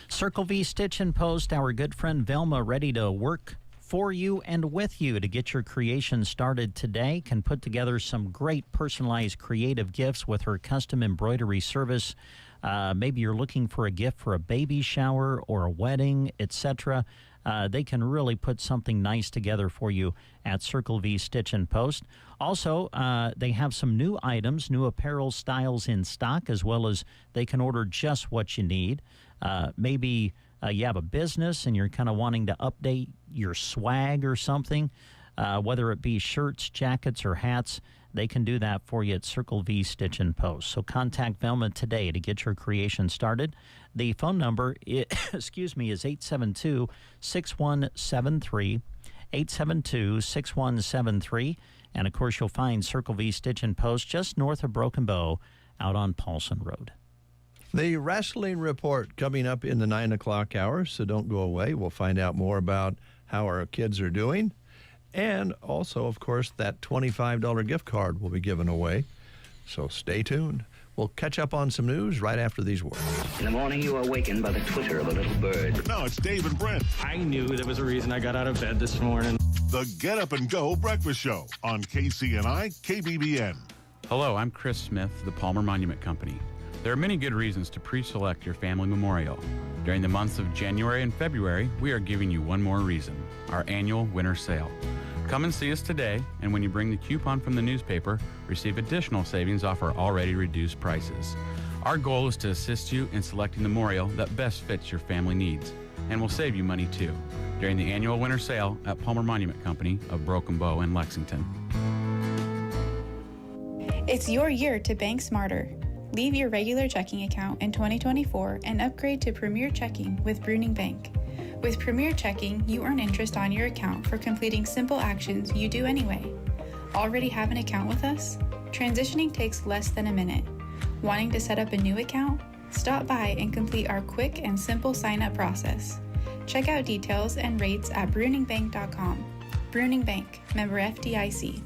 Circle V Stitch and Post, our good friend Velma, ready to work for you and with you to get your creation started today. Can put together some great personalized creative gifts with her custom embroidery service. Maybe you're looking for a gift for a baby shower or a wedding, etc. They can really put something nice together for you at Circle V Stitch and Post. Also, they have some new items, new apparel styles in stock, as well as they can order just what you need. Maybe you have a business and you're kind of wanting to update your swag or something, whether it be shirts, jackets, or hats. They can do that for you at Circle V Stitch and Post. So contact Velma today to get your creation started. The phone number, is 872-6173, 872-6173. And, of course, you'll find Circle V Stitch and Post just north of Broken Bow out on Paulson Road. The Wrestling Report coming up in the 9 o'clock hour, so don't go away. We'll find out more about how our kids are doing. And also, of course, that $25 gift card will be given away. So stay tuned. We'll catch up on some news right after these words. In the morning, you are awakened by the twitter of a little bird. Now it's Dave and Brent. I knew there was a reason I got out of bed this morning. The Get Up and Go Breakfast Show on KCNI KBBN. Hello, I'm Chris Smith, the Palmer Monument Company. There are many good reasons to pre-select your family memorial. During the months of January and February, we are giving you one more reason, our annual winter sale. Come and see us today, and when you bring the coupon from the newspaper, receive additional savings off our already reduced prices. Our goal is to assist you in selecting the memorial that best fits your family needs, and will save you money too, during the annual winter sale at Palmer Monument Company of Broken Bow in Lexington. It's your year to bank smarter. Leave your regular checking account in 2024 and upgrade to Premier Checking with Bruning Bank. With Premier Checking, you earn interest on your account for completing simple actions you do anyway. Already have an account with us? Transitioning takes less than a minute. Wanting to set up a new account? Stop by and complete our quick and simple sign-up process. Check out details and rates at bruningbank.com. Bruning Bank, member FDIC.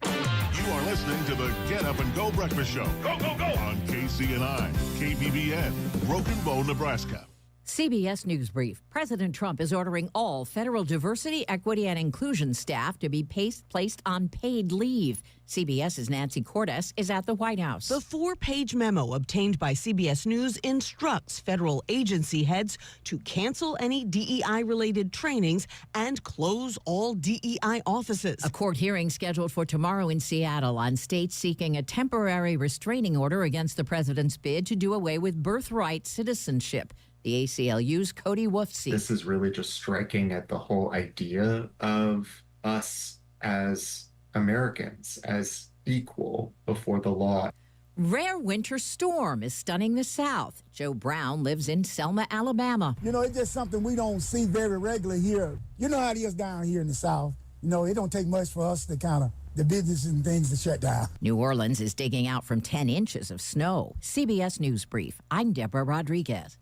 You are listening to the Get Up and Go Breakfast Show. Go, go, go! On KCNI, KBBN, Broken Bow, Nebraska. CBS News Brief. President Trump is ordering all federal diversity, equity, and inclusion staff to be placed on paid leave. CBS's Nancy Cordes is at the White House. The 4-page memo obtained by CBS News instructs federal agency heads to cancel any DEI-related trainings and close all DEI offices. A court hearing scheduled for tomorrow in Seattle on states seeking a temporary restraining order against the president's bid to do away with birthright citizenship. The ACLU's Cody Woofsey. This is really just striking at the whole idea of us as Americans, as equal before the law. Rare winter storm is stunning the South. Joe Brown lives in Selma, Alabama. You know, it's just something we don't see very regularly here. You know how it is down here in the South. You know, it don't take much for us to kind of the business and things to shut down. New Orleans is digging out from 10 inches of snow. CBS News Brief. I'm Deborah Rodriguez.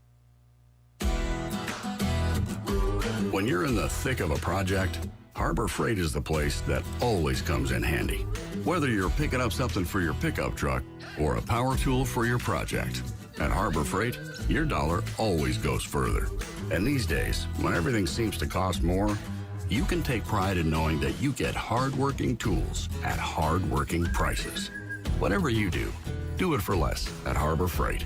When you're in the thick of a project, Harbor Freight is the place that always comes in handy. Whether you're picking up something for your pickup truck or a power tool for your project, at Harbor Freight, your dollar always goes further. And these days, when everything seems to cost more, you can take pride in knowing that you get hard-working tools at hard-working prices. Whatever you do, do it for less at Harbor Freight.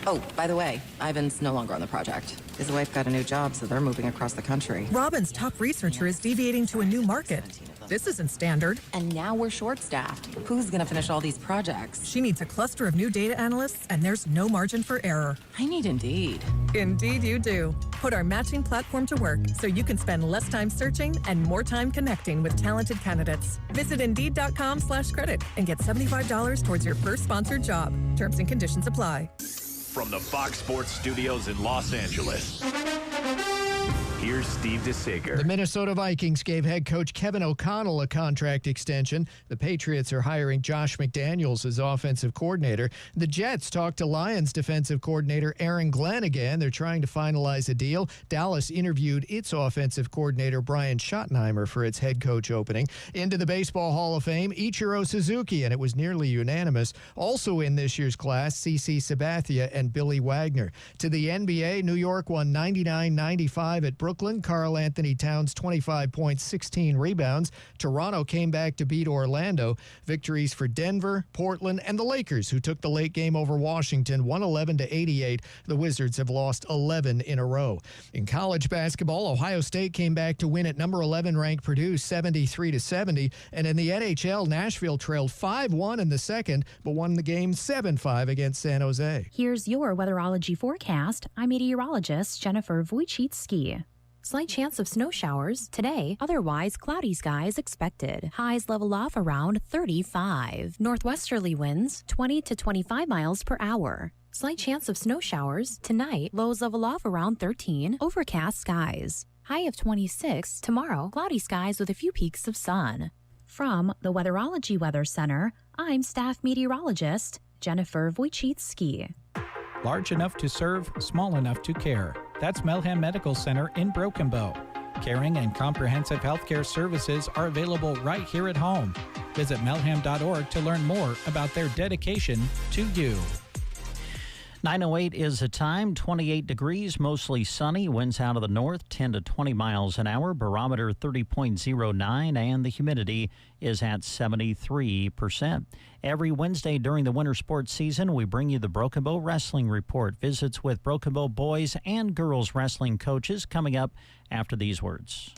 Oh, by the way, Ivan's no longer on the project. His wife got a new job, so they're moving across the country. Robin's top researcher is deviating to a new market. This isn't standard. And now we're short-staffed. Who's going to finish all these projects? She needs a cluster of new data analysts, and there's no margin for error. I need Indeed. Indeed you do. Put our matching platform to work so you can spend less time searching and more time connecting with talented candidates. Visit Indeed.com/credit and get $75 towards your first sponsored job. Terms and conditions apply. From the Fox Sports Studios in Los Angeles, here's Steve DeSager. The Minnesota Vikings gave head coach Kevin O'Connell a contract extension. The Patriots are hiring Josh McDaniels as offensive coordinator. The Jets talked to Lions defensive coordinator Aaron Glenn again. They're trying to finalize a deal. Dallas interviewed its offensive coordinator Brian Schottenheimer for its head coach opening. Into the Baseball Hall of Fame, Ichiro Suzuki, and it was nearly unanimous. Also in this year's class, CC Sabathia and Billy Wagner. To the NBA, New York won 99-95 at Brooklyn. Karl Anthony Towns 25 points, 16 rebounds. Toronto came back to beat Orlando. Victories for Denver, Portland, and the Lakers, who took the late game over Washington 111-88. The Wizards have lost 11 in a row. In college basketball, Ohio State came back to win at number 11 ranked Purdue 73-70. And in the NHL, Nashville trailed 5-1 in the second, but won the game 7-5 against San Jose. Here's your weatherology forecast. I'm meteorologist Jennifer Wojcicki. Slight chance of snow showers today, otherwise cloudy skies expected. Highs level off around 35. Northwesterly winds 20 to 25 miles per hour. Slight chance of snow showers tonight, lows level off around 13. Overcast skies. High of 26 tomorrow, cloudy skies with a few peaks of sun. From the Weatherology Weather Center, I'm staff meteorologist Jennifer Wojcicki. Large enough to serve, small enough to care. That's Melham Medical Center in Broken Bow. Caring and comprehensive healthcare services are available right here at home. Visit melham.org to learn more about their dedication to you. 9:08 is the time, 28 degrees, mostly sunny, winds out of the north, 10 to 20 miles an hour, barometer 30.09, and the humidity is at 73%. Every Wednesday during the winter sports season, we bring you the Broken Bow Wrestling Report. Visits with Broken Bow boys and girls wrestling coaches coming up after these words.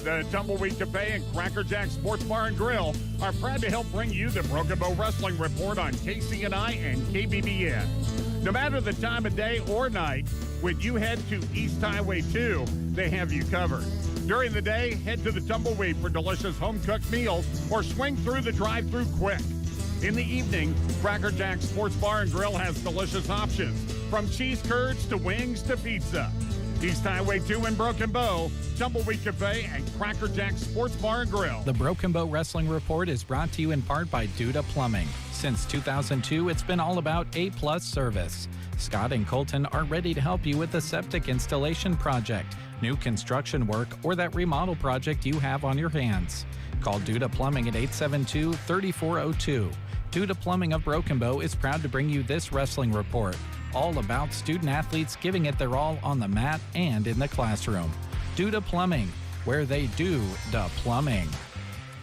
The Tumbleweed Cafe and Cracker Jack Sports Bar and Grill are proud to help bring you the Broken Bow Wrestling Report on KCNI and KBBN. No matter the time of day or night, when you head to East Highway 2, they have you covered. During the day, head to the Tumbleweed for delicious home-cooked meals or swing through the drive-thru quick. In the evening, Cracker Jack Sports Bar and Grill has delicious options, from cheese curds to wings to pizza. East Highway 2 in Broken Bow, Tumbleweed Cafe, and Cracker Jack Sports Bar and Grill. The Broken Bow Wrestling Report is brought to you in part by Duda Plumbing. Since 2002, it's been all about A-plus service. Scott and Colton are ready to help you with a septic installation project, new construction work, or that remodel project you have on your hands. Call Duda Plumbing at 872-3402. Duda Plumbing of Broken Bow is proud to bring you this wrestling report. all about student athletes giving it their all on the mat and in the classroom. Duda Plumbing, where they do the plumbing.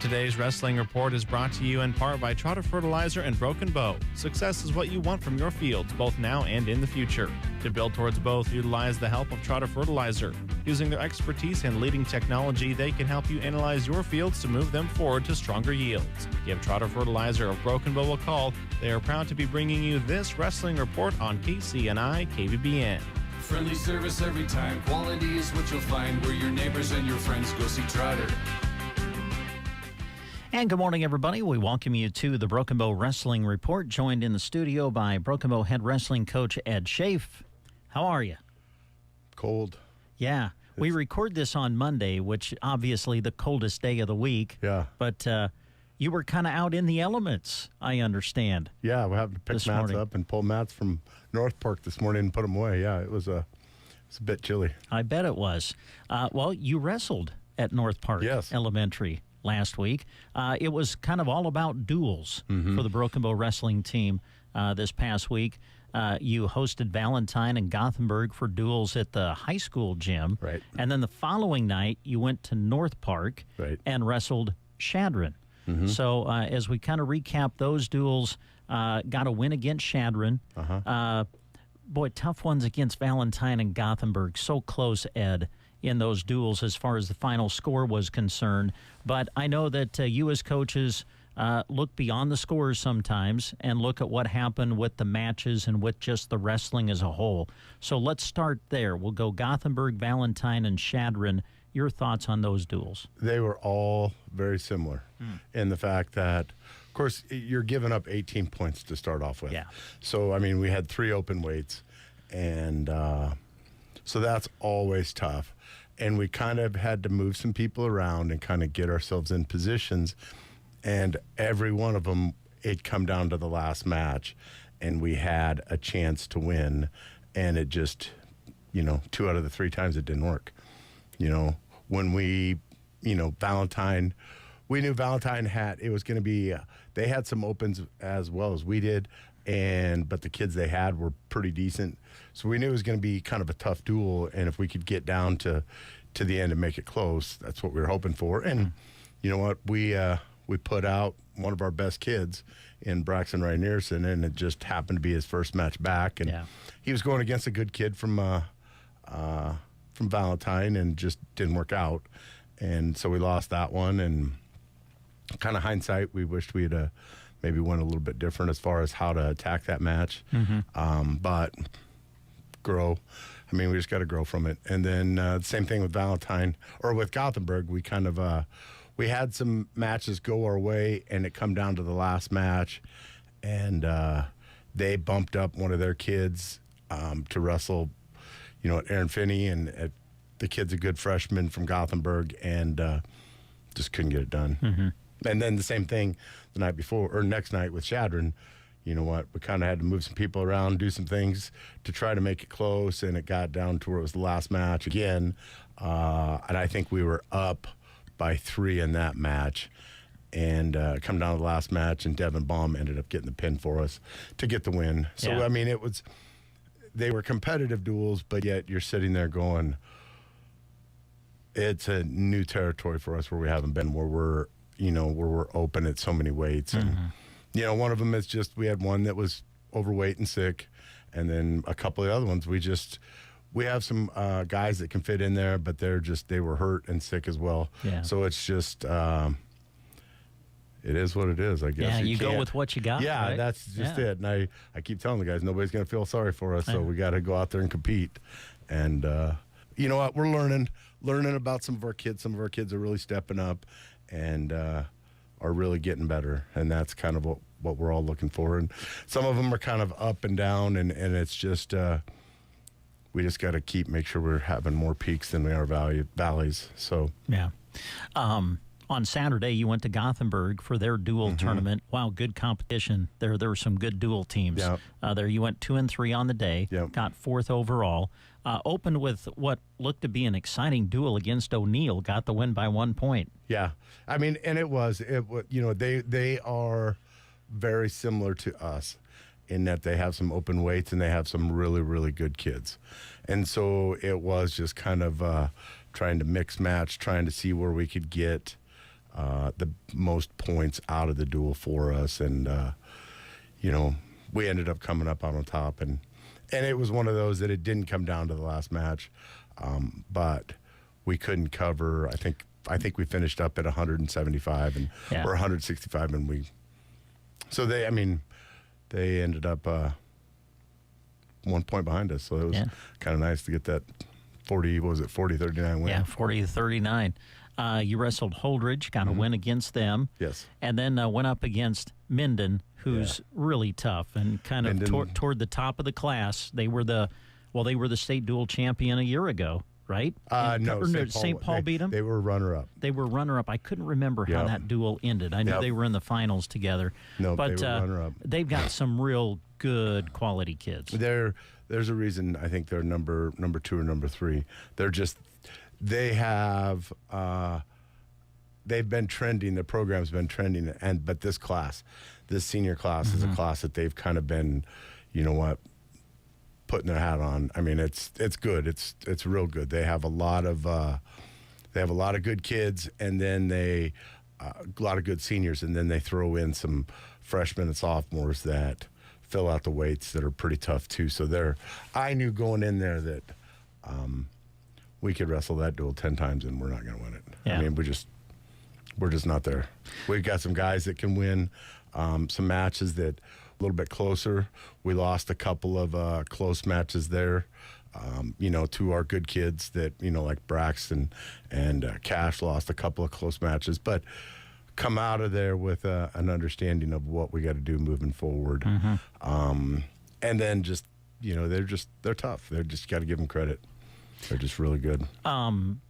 Today's Wrestling Report is brought to you in part by Trotter Fertilizer and Broken Bow. Success is what you want from your fields, both now and in the future. To build towards both, utilize the help of Trotter Fertilizer. Using their expertise and leading technology, they can help you analyze your fields to move them forward to stronger yields. Give Trotter Fertilizer or Broken Bow a call. They are proud to be bringing you this Wrestling Report on KCNI KBBN. Friendly service every time. Quality is what you'll find where your neighbors and your friends go see Trotter. And good morning, everybody. We welcome you to the Broken Bow Wrestling Report, joined in the studio by Broken Bow head wrestling coach Ed Schaaf. How are you? Cold. Yeah. We record this on Monday, which obviously the coldest day of the week. Yeah. But you were kind of out in the elements, I understand. Yeah, we have to pick mats up and pull mats from North Park this morning and put them away. Yeah, it was a bit chilly. I bet it was. Well, you wrestled at North Park Elementary last week. It was kind of all about duels for the Broken Bow wrestling team this past week. You hosted Valentine and Gothenburg for duels at the high school gym. Right. And then the following night, you went to North Park and wrestled Shadron. So as we kind of recap those duels, got a win against Shadron. Boy, tough ones against Valentine and Gothenburg. So close, Ed, in those duels as far as the final score was concerned. But I know that you as coaches look beyond the scores sometimes and look at what happened with the matches and with just the wrestling as a whole. So let's start there. We'll go Gothenburg, Valentine, and Shadron. Your thoughts on those duels? They were all very similar in the fact that, of course, you're giving up 18 points to start off with. Yeah. So, I mean, we had 3 open weights, and so that's always tough. And we kind of had to move some people around and kind of get ourselves in positions. And every one of them, it come down to the last match, and we had a chance to win. And it just, 2 out of the 3 times it didn't work. When we, Valentine, we knew Valentine it was going to be, they had some opens as well as we did, but the kids they had were pretty decent. So we knew it was going to be kind of a tough duel, and if we could get down to the end and make it close, that's what we were hoping for. And you know what, we put out one of our best kids in Braxton Ryan-Nearson, and it just happened to be his first match back, and he was going against a good kid from Valentine, and just didn't work out. And so we lost that one, and kind of hindsight, we wished we had maybe went a little bit different as far as how to attack that match. But grow. I mean, we just got to grow from it. And then the same thing with Valentine, or with Gothenburg, we kind of we had some matches go our way, and it come down to the last match, and they bumped up one of their kids to wrestle, at Aaron Finney, and the kid's a good freshman from Gothenburg, and just couldn't get it done. And then the same thing the night before, or next night with Shadron. You know what? We kind of had to move some people around, do some things to try to make it close, and it got down to where it was the last match again. And I think we were up by 3 in that match, and come down to the last match, and Devin Baum ended up getting the pin for us to get the win. So, I mean, they were competitive duels, but yet you're sitting there going, it's a new territory for us where we haven't been, where we're open at so many weights. And, one of them is just, we had one that was overweight and sick, and then a couple of the other ones, we have some guys that can fit in there, but they were hurt and sick as well. Yeah. So it's just, it is what it is, I guess. Yeah, you go with what you got. Yeah, right? that's just it. And I keep telling the guys, nobody's going to feel sorry for us, so we got to go out there and compete. And you know what? We're learning about some of our kids. Some of our kids are really stepping up and are really getting better, and that's kind of what we're all looking for. And some of them are kind of up and down, and it's just we just got to make sure we're having more peaks than we are valleys. So yeah. On Saturday, you went to Gothenburg for their dual tournament. Wow, good competition. There were some good dual teams. There you went 2-3 on the day. Got 4th overall. Opened with what looked to be an exciting duel against O'Neill. Got the win by 1 point. Yeah, I mean, and it was they are very similar to us, in that they have some open weights and they have some really, really good kids. And so it was just kind of trying to mix match, trying to see where we could get the most points out of the duel for us. And, we ended up coming up out on top. And it was one of those that it didn't come down to the last match, but we couldn't cover. I think we finished up at 175 and or 165, and they ended up 1 point behind us. So it was kind of nice to get that 40-39 win. Yeah, 40-39. You wrestled Holdridge, got a win against them. Yes. And then went up against Minden, who's really tough and kind of toward the top of the class. They were the state dual champion a year ago, right? St. Paul beat them. They were runner-up. They were runner-up. I couldn't remember how that duel ended. I knew they were in the finals together. No, but they were runner-up. They've got some real good quality kids. There's a reason I think they're number 2 or number 3. They've been trending. The program's been trending, but this senior class is a class that they've kind of been, putting their hat on. I mean, it's good. It's real good. They have a lot of good kids, and then a lot of good seniors, and then they throw in some freshmen and sophomores that fill out the weights that are pretty tough too. So I knew going in there that we could wrestle that duel 10 times and we're not going to win it. Yeah. I mean, we're just not there. We've got some guys that can win some matches that a little bit closer. We lost a couple of close matches there, to our good kids that, like Braxton and Cash lost a couple of close matches, but come out of there with an understanding of what we got to do moving forward. And then just, they're tough. They're just got to give them credit. They're just really good.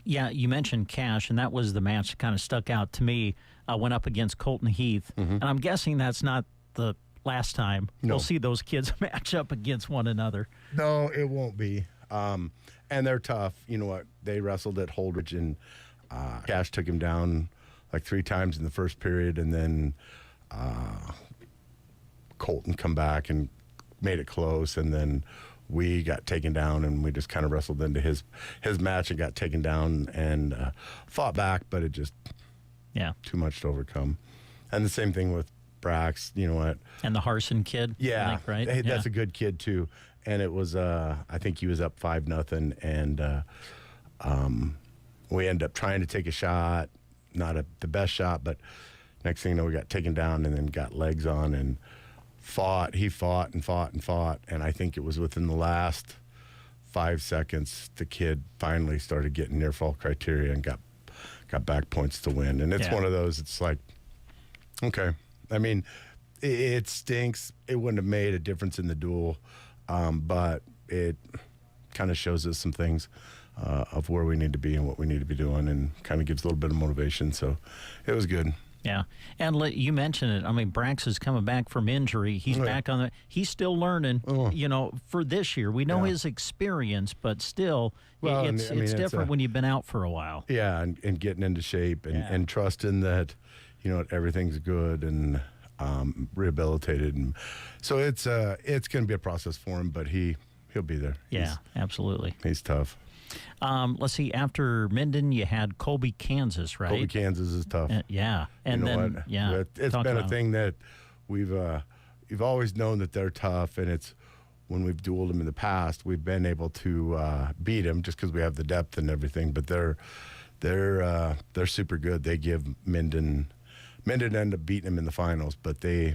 You mentioned Cash, and that was the match that kind of stuck out to me. Went up against Colton Heath, and I'm guessing that's not the last time we'll see those kids match up against one another. No, it won't be. And they're tough. You know what? They wrestled at Holdridge, and Cash took him down like 3 times in the first period, and then Colton come back and made it close, and then we got taken down, and we just kind of wrestled into his match and got taken down and fought back, but it just too much to overcome. And the same thing with Brax, you know what? And the Harson kid, yeah, I think, right? Hey, that's a good kid too. And it was, I think he was up 5-0, and we ended up trying to take a shot, not the best shot, but next thing you know, we got taken down and then got legs on and fought. He fought and fought and fought, and I think it was within the last 5 seconds the kid finally started getting near fall criteria and got back points to win. And it's one of those, it's like, okay. I mean, it stinks. It wouldn't have made a difference in the duel, but it kind of shows us some things of where we need to be and what we need to be doing, and kind of gives a little bit of motivation. So it was good. Yeah, and you mentioned it. I mean, Brax is coming back from injury. He's back on he's still learning, for this year. We know his experience, but still, it's different when you've been out for a while. Yeah, and getting into shape and trusting that, everything's good and rehabilitated. And so it's going to be a process for him, but he'll be there. Yeah, absolutely. He's tough. Let's see. After Minden, you had Colby, Kansas, right? Colby, Kansas is tough. And then it's been a thing that we've always known that they're tough, and it's when we've dueled them in the past, we've been able to beat them just because we have the depth and everything. But they're super good. They give Minden ended up beating them in the finals, but they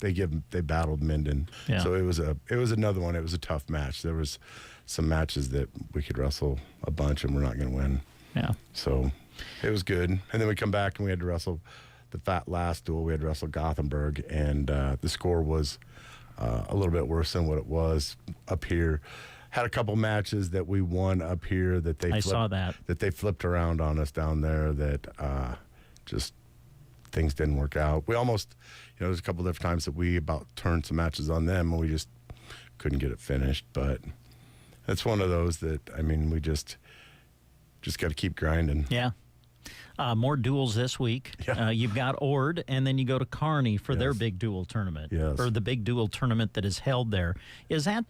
battled Minden. Yeah. So it was another one. It was a tough match. There was some matches that we could wrestle a bunch and we're not going to win. Yeah. So it was good. And then we come back and we had to wrestle the last duel. We had to wrestle Gothenburg, and the score was a little bit worse than what it was up here. Had a couple matches that we won up here that they saw that they flipped around on us down there that just things didn't work out. We almost, there's a couple different times that we about turned some matches on them and we just couldn't get it finished. But it's one of those that, we just got to keep grinding. Yeah. More duels this week. Yeah. You've got Ord, and then you go to Kearney for their big duel tournament. Yes. Or the big duel tournament that is held there. Is that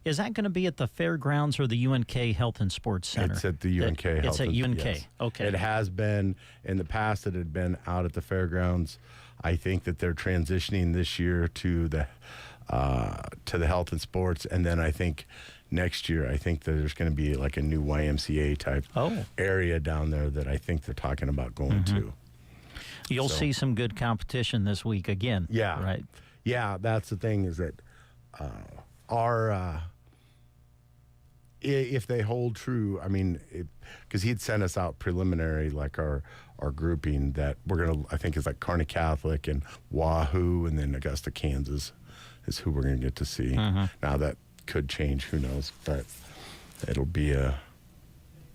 going to be at the fairgrounds or the UNK Health and Sports Center? It's at the UNK Health. It's at UNK. Yes. Okay. It has been in the past. It had been out at the fairgrounds. I think that they're transitioning this year to the Health and Sports, and then I think next year, I think that there's going to be like a new YMCA type area down there that I think they're talking about going to. You'll see some good competition this week again. Yeah. Right. Yeah, that's the thing is that if they hold true, I mean, because he'd sent us out preliminary, like our grouping that we're going to, I think is like Kearney Catholic and Wahoo and then Augusta, Kansas is who we're going to get to see. Now that could change, who knows, but it'll be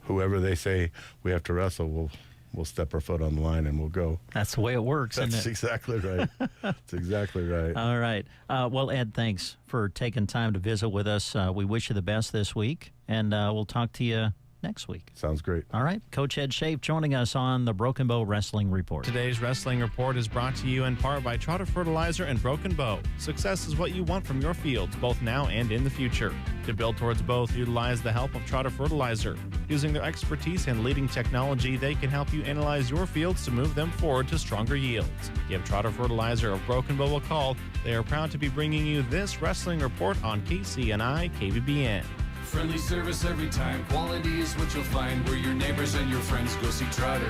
whoever they say we have to wrestle, we'll step our foot on the line and we'll go. That's the way it works, That's isn't it? exactly right. That's exactly right. All right. Well, Ed, thanks for taking time to visit with us. We wish you the best this week, and we'll talk to you next week. Sounds great. All right. Coach Ed Schaaf joining us on the Broken Bow Wrestling Report. Today's Wrestling Report is brought to you in part by Trotter Fertilizer and Broken Bow. Success is what you want from your fields, both now and in the future. To build towards both, utilize the help of Trotter Fertilizer. Using their expertise and leading technology, they can help you analyze your fields to move them forward to stronger yields. Give Trotter Fertilizer of Broken Bow a call. They are proud to be bringing you this Wrestling Report on KCNI KBBN. Friendly service every time. Quality is what you'll find where your neighbors and your friends go see Trotter.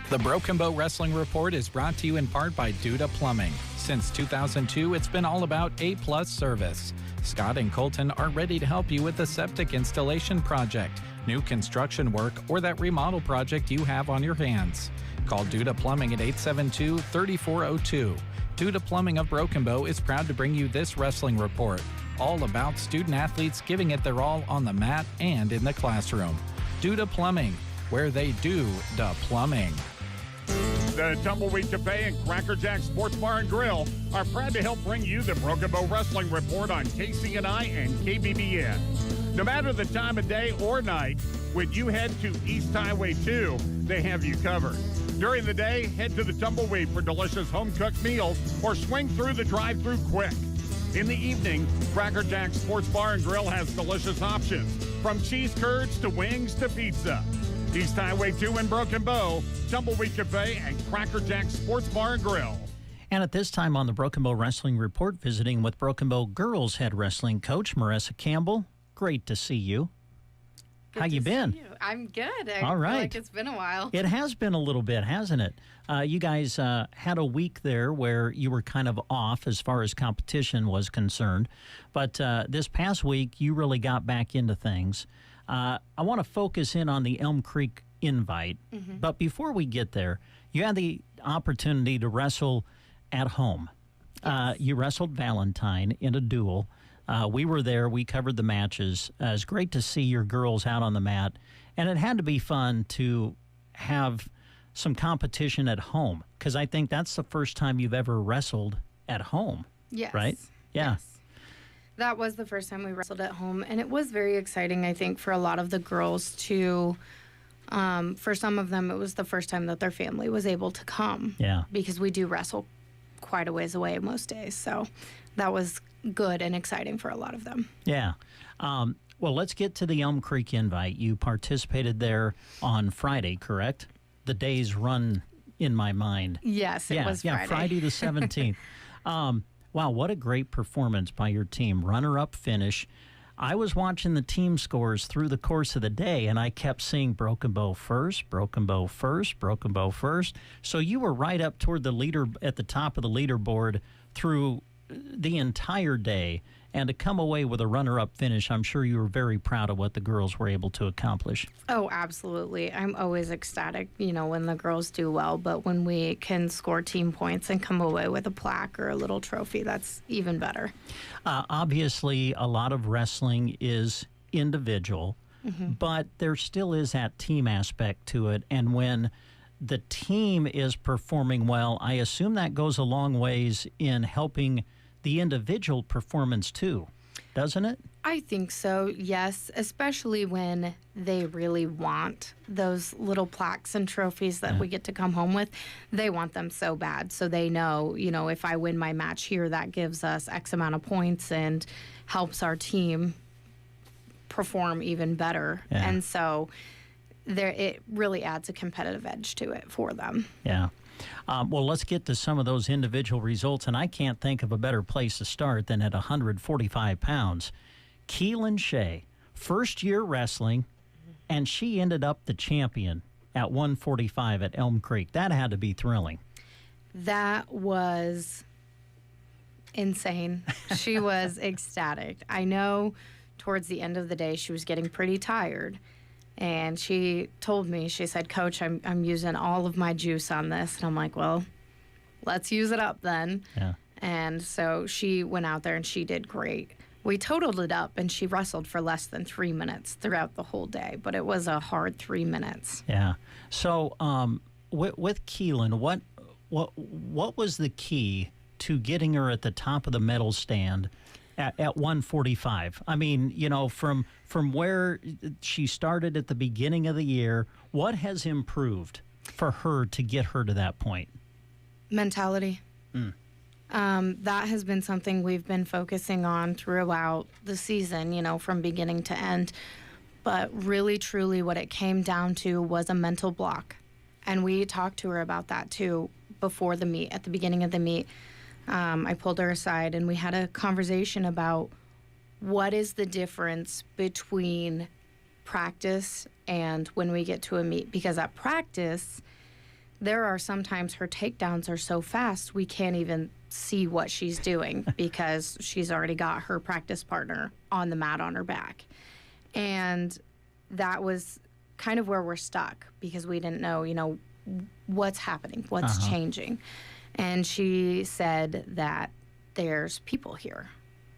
The Broken Bow Wrestling Report is brought to you in part by Duda Plumbing. Since 2002, it's been all about A-plus service. Scott and Colton are ready to help you with the septic installation project, new construction work, or that remodel project you have on your hands. Call Duda Plumbing at 872-3402. Duda Plumbing of Broken Bow is proud to bring you this wrestling report, all about student-athletes giving it their all on the mat and in the classroom. Duda Plumbing, where they do the plumbing. The Tumbleweed Cafe and Cracker Jack Sports Bar and Grill are proud to help bring you the Broken Bow Wrestling Report on KCNI and KBBN. No matter the time of day or night, when you head to East Highway 2, they have you covered. During the day, head to the Tumbleweed for delicious home-cooked meals or swing through the drive-thru quick. In the evening, Cracker Jack Sports Bar and Grill has delicious options, from cheese curds to wings to pizza. East Highway 2 in Broken Bow, Tumbleweed Cafe and Cracker Jack Sports Bar and Grill. And at this time on the Broken Bow Wrestling Report, visiting with Broken Bow girls head wrestling coach Marissa Campbell. Great to see you. Good How you been? I'm good. I All right. feel like it's been a while. It has been a little bit, hasn't it? You guys had a week there where you were kind of off as far as competition was concerned. But this past week, you really got back into things. I want to focus in on the Elm Creek invite. But before we get there, you had the opportunity to wrestle at home. Yes. You wrestled Valentine in a duel. We were there. We covered the matches. It was great to see your girls out on the mat. And it had to be fun to have some competition at home, because I think that's the first time you've ever wrestled at home. Yes. Right? Yeah. Yes. That was the first time we wrestled at home, and it was very exciting, I think, for a lot of the girls to, for some of them, it was the first time that their family was able to come. Yeah. Because we do wrestle quite a ways away most days, so that was good and exciting for a lot of them. Yeah. Well, let's get to the Elm Creek invite. You participated there on Friday, correct? The days run in my mind. Yes, it was Friday. Yeah, Friday the 17th. Wow, what a great performance by your team. Runner-up finish. I was watching the team scores through the course of the day, and I kept seeing Broken Bow first, Broken Bow first, Broken Bow first. So you were right up toward the leader at the top of the leaderboard through the entire day. And to come away with a runner-up finish, I'm sure you were very proud of what the girls were able to accomplish. Oh, absolutely. I'm always ecstatic, when the girls do well. But when we can score team points and come away with a plaque or a little trophy, that's even better. Obviously, a lot of wrestling is individual, but there still is that team aspect to it. And when the team is performing well, I assume that goes a long ways in helping the individual performance too. doesn't it? I think so, yes, especially when they really want those little plaques and trophies that we get to come home with. They want them so bad. So they know, if I win my match here, that gives us X amount of points and helps our team perform even better. Yeah. And so it really adds a competitive edge to it for them. Yeah. Well, let's get to some of those individual results, and I can't think of a better place to start than at 145 pounds. Keelan Shea, first-year wrestling, and she ended up the champion at 145 at Elm Creek. That had to be thrilling. That was insane. She was ecstatic. I know towards the end of the day she was getting pretty tired. And she told me, she said, Coach, I'm using all of my juice on this. And I'm like, well, let's use it up then. Yeah. And so she went out there and she did great. We totaled it up and she wrestled for less than 3 minutes throughout the whole day, but it was a hard 3 minutes. Yeah. So with Keelan, what was the key to getting her at the top of the medal stand at 145? I mean, from where she started at the beginning of the year, what has improved for her to get her to that point? Mentality. That has been something we've been focusing on throughout the season, from beginning to end. But really, truly, what it came down to was a mental block. And we talked to her about that, too, before the meet, at the beginning of the meet. I pulled her aside and we had a conversation about what is the difference between practice and when we get to a meet. Because at practice, there are sometimes her takedowns are so fast we can't even see what she's doing because she's already got her practice partner on the mat on her back. And that was kind of where we're stuck because we didn't know, what's happening, what's changing. And she said that there's people here.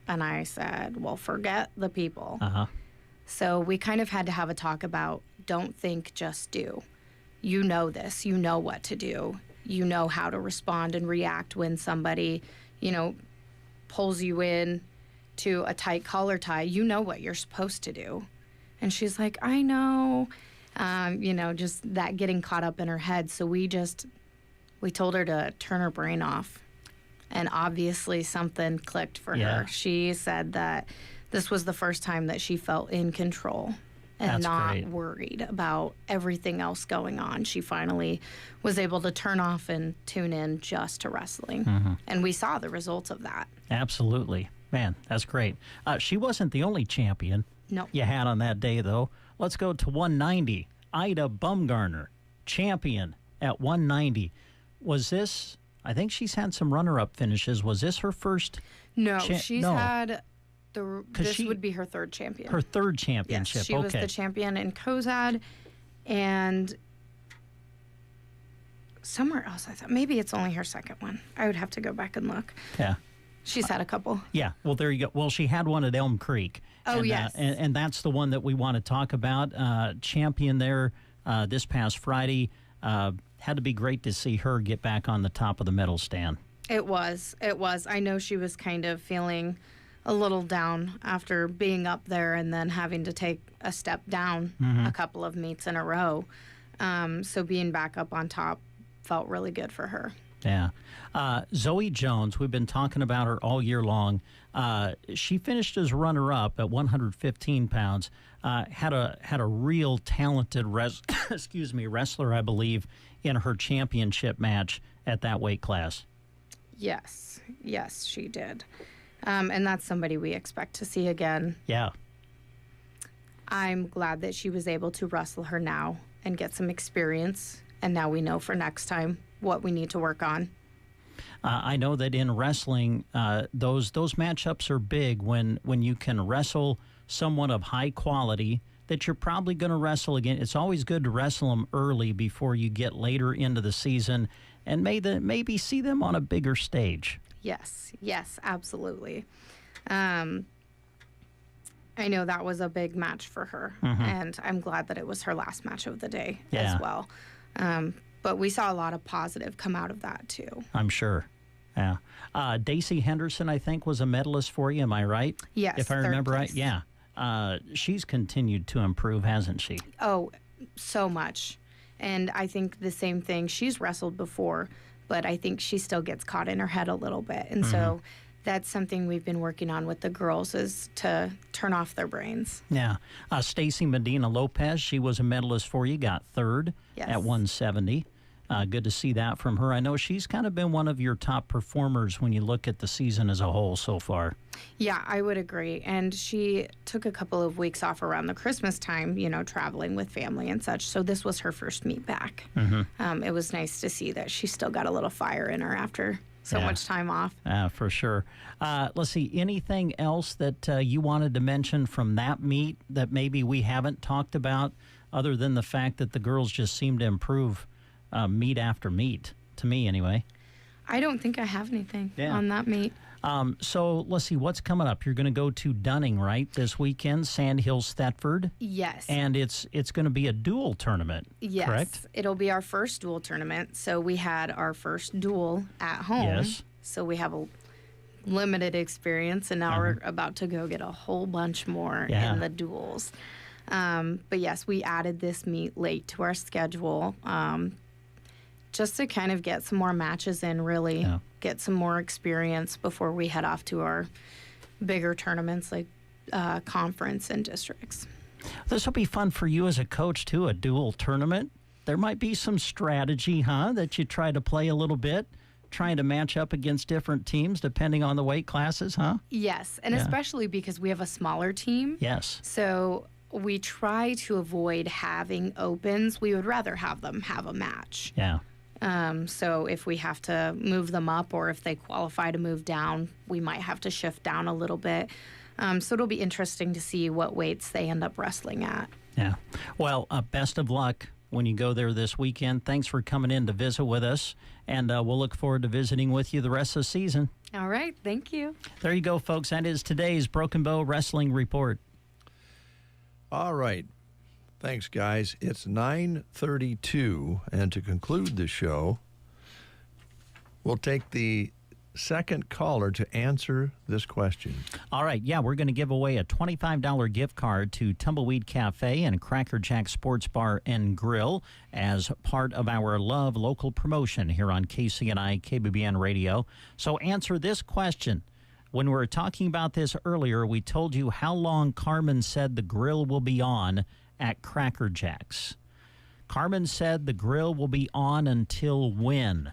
And I said, well, forget the people. So we kind of had to have a talk about don't think, just do. You know this. You know what to do. You know how to respond and react when somebody, pulls you in to a tight collar tie. You know what you're supposed to do. And she's like, I know. Just that getting caught up in her head. So we told her to turn her brain off. And obviously something clicked for her. She said that this was the first time that she felt in control and That's not great. worried about everything else going on. She finally was able to turn off and tune in just to wrestling. And we saw the results of that. Absolutely. Man, that's great. She wasn't the only champion you had on that day, though. Let's go to 190. Ida Bumgarner, champion at 190. Was this, I think she's had some runner-up finishes. Was this her first? No, she's had, this would be her third champion. Her third championship, yes, she was the champion in Kozad and somewhere else, I thought. Maybe it's only her second one. I would have to go back and look. Yeah. She's had a couple. Yeah, well, there you go. Well, she had one at Elm Creek. Oh, and, yes. And that's the one that we want to talk about. Champion there this past Friday. Had to be great to see her get back on the top of the medal stand. It was. I know she was kind of feeling a little down after being up there and then having to take a step down a couple of meets in a row. So being back up on top felt really good for her. Yeah. Zoe Jones, we've been talking about her all year long. She finished as runner-up at 115 pounds. Had a real talented wrestler, I believe, in her championship match at that weight class. Yes, she did. And that's somebody we expect to see again. Yeah. I'm glad that she was able to wrestle her now and get some experience. And now we know for next time what we need to work on. I know that in wrestling, those matchups are big when you can wrestle someone of high quality that you're probably going to wrestle again. It's always good to wrestle them early before you get later into the season and maybe see them on a bigger stage. Yes, absolutely. I know that was a big match for her, and I'm glad that it was her last match of the day as well. But we saw a lot of positive come out of that, too. I'm sure. Yeah. Daisy Henderson, I think, was a medalist for you. Am I right? Yes. If I remember right. Yeah. She's continued to improve, hasn't she? Oh, so much. And I think the same thing. She's wrestled before, but I think she still gets caught in her head a little bit. And so that's something we've been working on with the girls, is to turn off their brains. Yeah. Stacy Medina Lopez, she was a medalist for you, got third at 170. Good to see that from her. I know she's kind of been one of your top performers when you look at the season as a whole so far. Yeah, I would agree. And she took a couple of weeks off around the Christmas time, traveling with family and such. So this was her first meet back. It was nice to see that she still got a little fire in her after so much time off. For sure. Let's see, anything else that you wanted to mention from that meet that maybe we haven't talked about, other than the fact that the girls just seem to improve meet after meet, to me anyway? I don't think I have anything on that meet. So let's see, what's coming up? You're going to go to Dunning, right, this weekend, Sandhills, Thetford? Yes. And it's going to be a dual tournament, correct? It'll be our first dual tournament. So we had our first dual at home. Yes. So we have a limited experience, and now we're about to go get a whole bunch more in the duels. But yes, we added this meet late to our schedule, just to kind of get some more matches in, really get some more experience before we head off to our bigger tournaments like conference and districts. This will be fun for you as a coach, too, a dual tournament. There might be some strategy, that you try to play a little bit, trying to match up against different teams depending on the weight classes, Yes, and especially because we have a smaller team. Yes. So we try to avoid having opens. We would rather have them have a match. Yeah. So if we have to move them up, or if they qualify to move down, we might have to shift down a little bit. So it'll be interesting to see what weights they end up wrestling at. Yeah. Well, best of luck when you go there this weekend. Thanks for coming in to visit with us, and we'll look forward to visiting with you the rest of the season. All right. Thank you. There you go, folks. That is today's Broken Bow Wrestling Report. All right. Thanks, guys. It's 9:32, and to conclude the show, we'll take the second caller to answer this question. All right, we're going to give away a $25 gift card to Tumbleweed Cafe and Cracker Jack Sports Bar and Grill as part of our Love Local promotion here on KCNI KBBN Radio. So answer this question. When we were talking about this earlier, we told you how long Carmen said the grill will be on at Cracker Jack's. Carmen said the grill will be on until when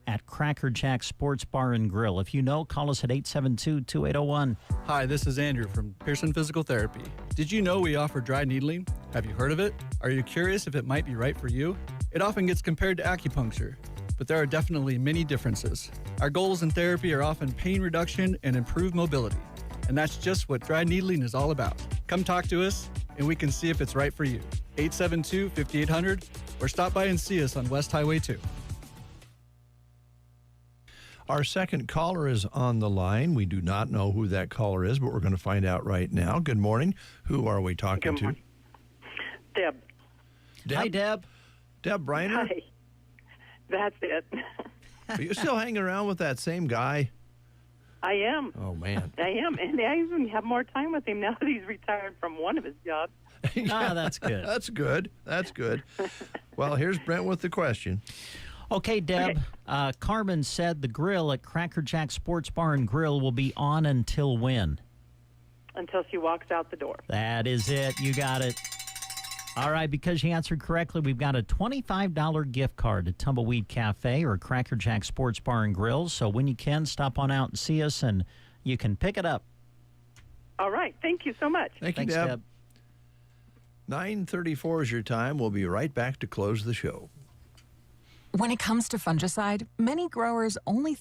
at Cracker Jack Sports Bar and Grill? If you know, call us at 872-2801. Hi, this is Andrew from Pearson Physical Therapy. Did you know we offer dry needling? Have you heard of it? Are you curious if it might be right for you? It often gets compared to acupuncture, but there are definitely many differences. Our goals in therapy are often pain reduction and improved mobility, and that's just what dry needling is all about. Come talk to us, and we can see if it's right for you. 872-5800, or stop by and see us on West Highway 2. Our second caller is on the line. We do not know who that caller is, but we're going to find out right now. Good morning. Who are we talking to? Deb. Hi, Deb. Deb Briner? Hi. That's it. Are you still hanging around with that same guy? I am. Oh, man. I am. And I even have more time with him now that he's retired from one of his jobs. That's good. That's good. That's good. Well, here's Brent with the question. Okay, Deb. Okay. Carmen said the grill at Cracker Jack Sports Bar and Grill will be on until when? Until she walks out the door. That is it. You got it. All right, because you answered correctly, we've got a $25 gift card to Tumbleweed Cafe or Cracker Jack Sports Bar and Grill. So when you can, stop on out and see us, and you can pick it up. All right. Thank you so much. Thanks, Deb. 9:34 is your time. We'll be right back to close the show. When it comes to fungicide, many growers only think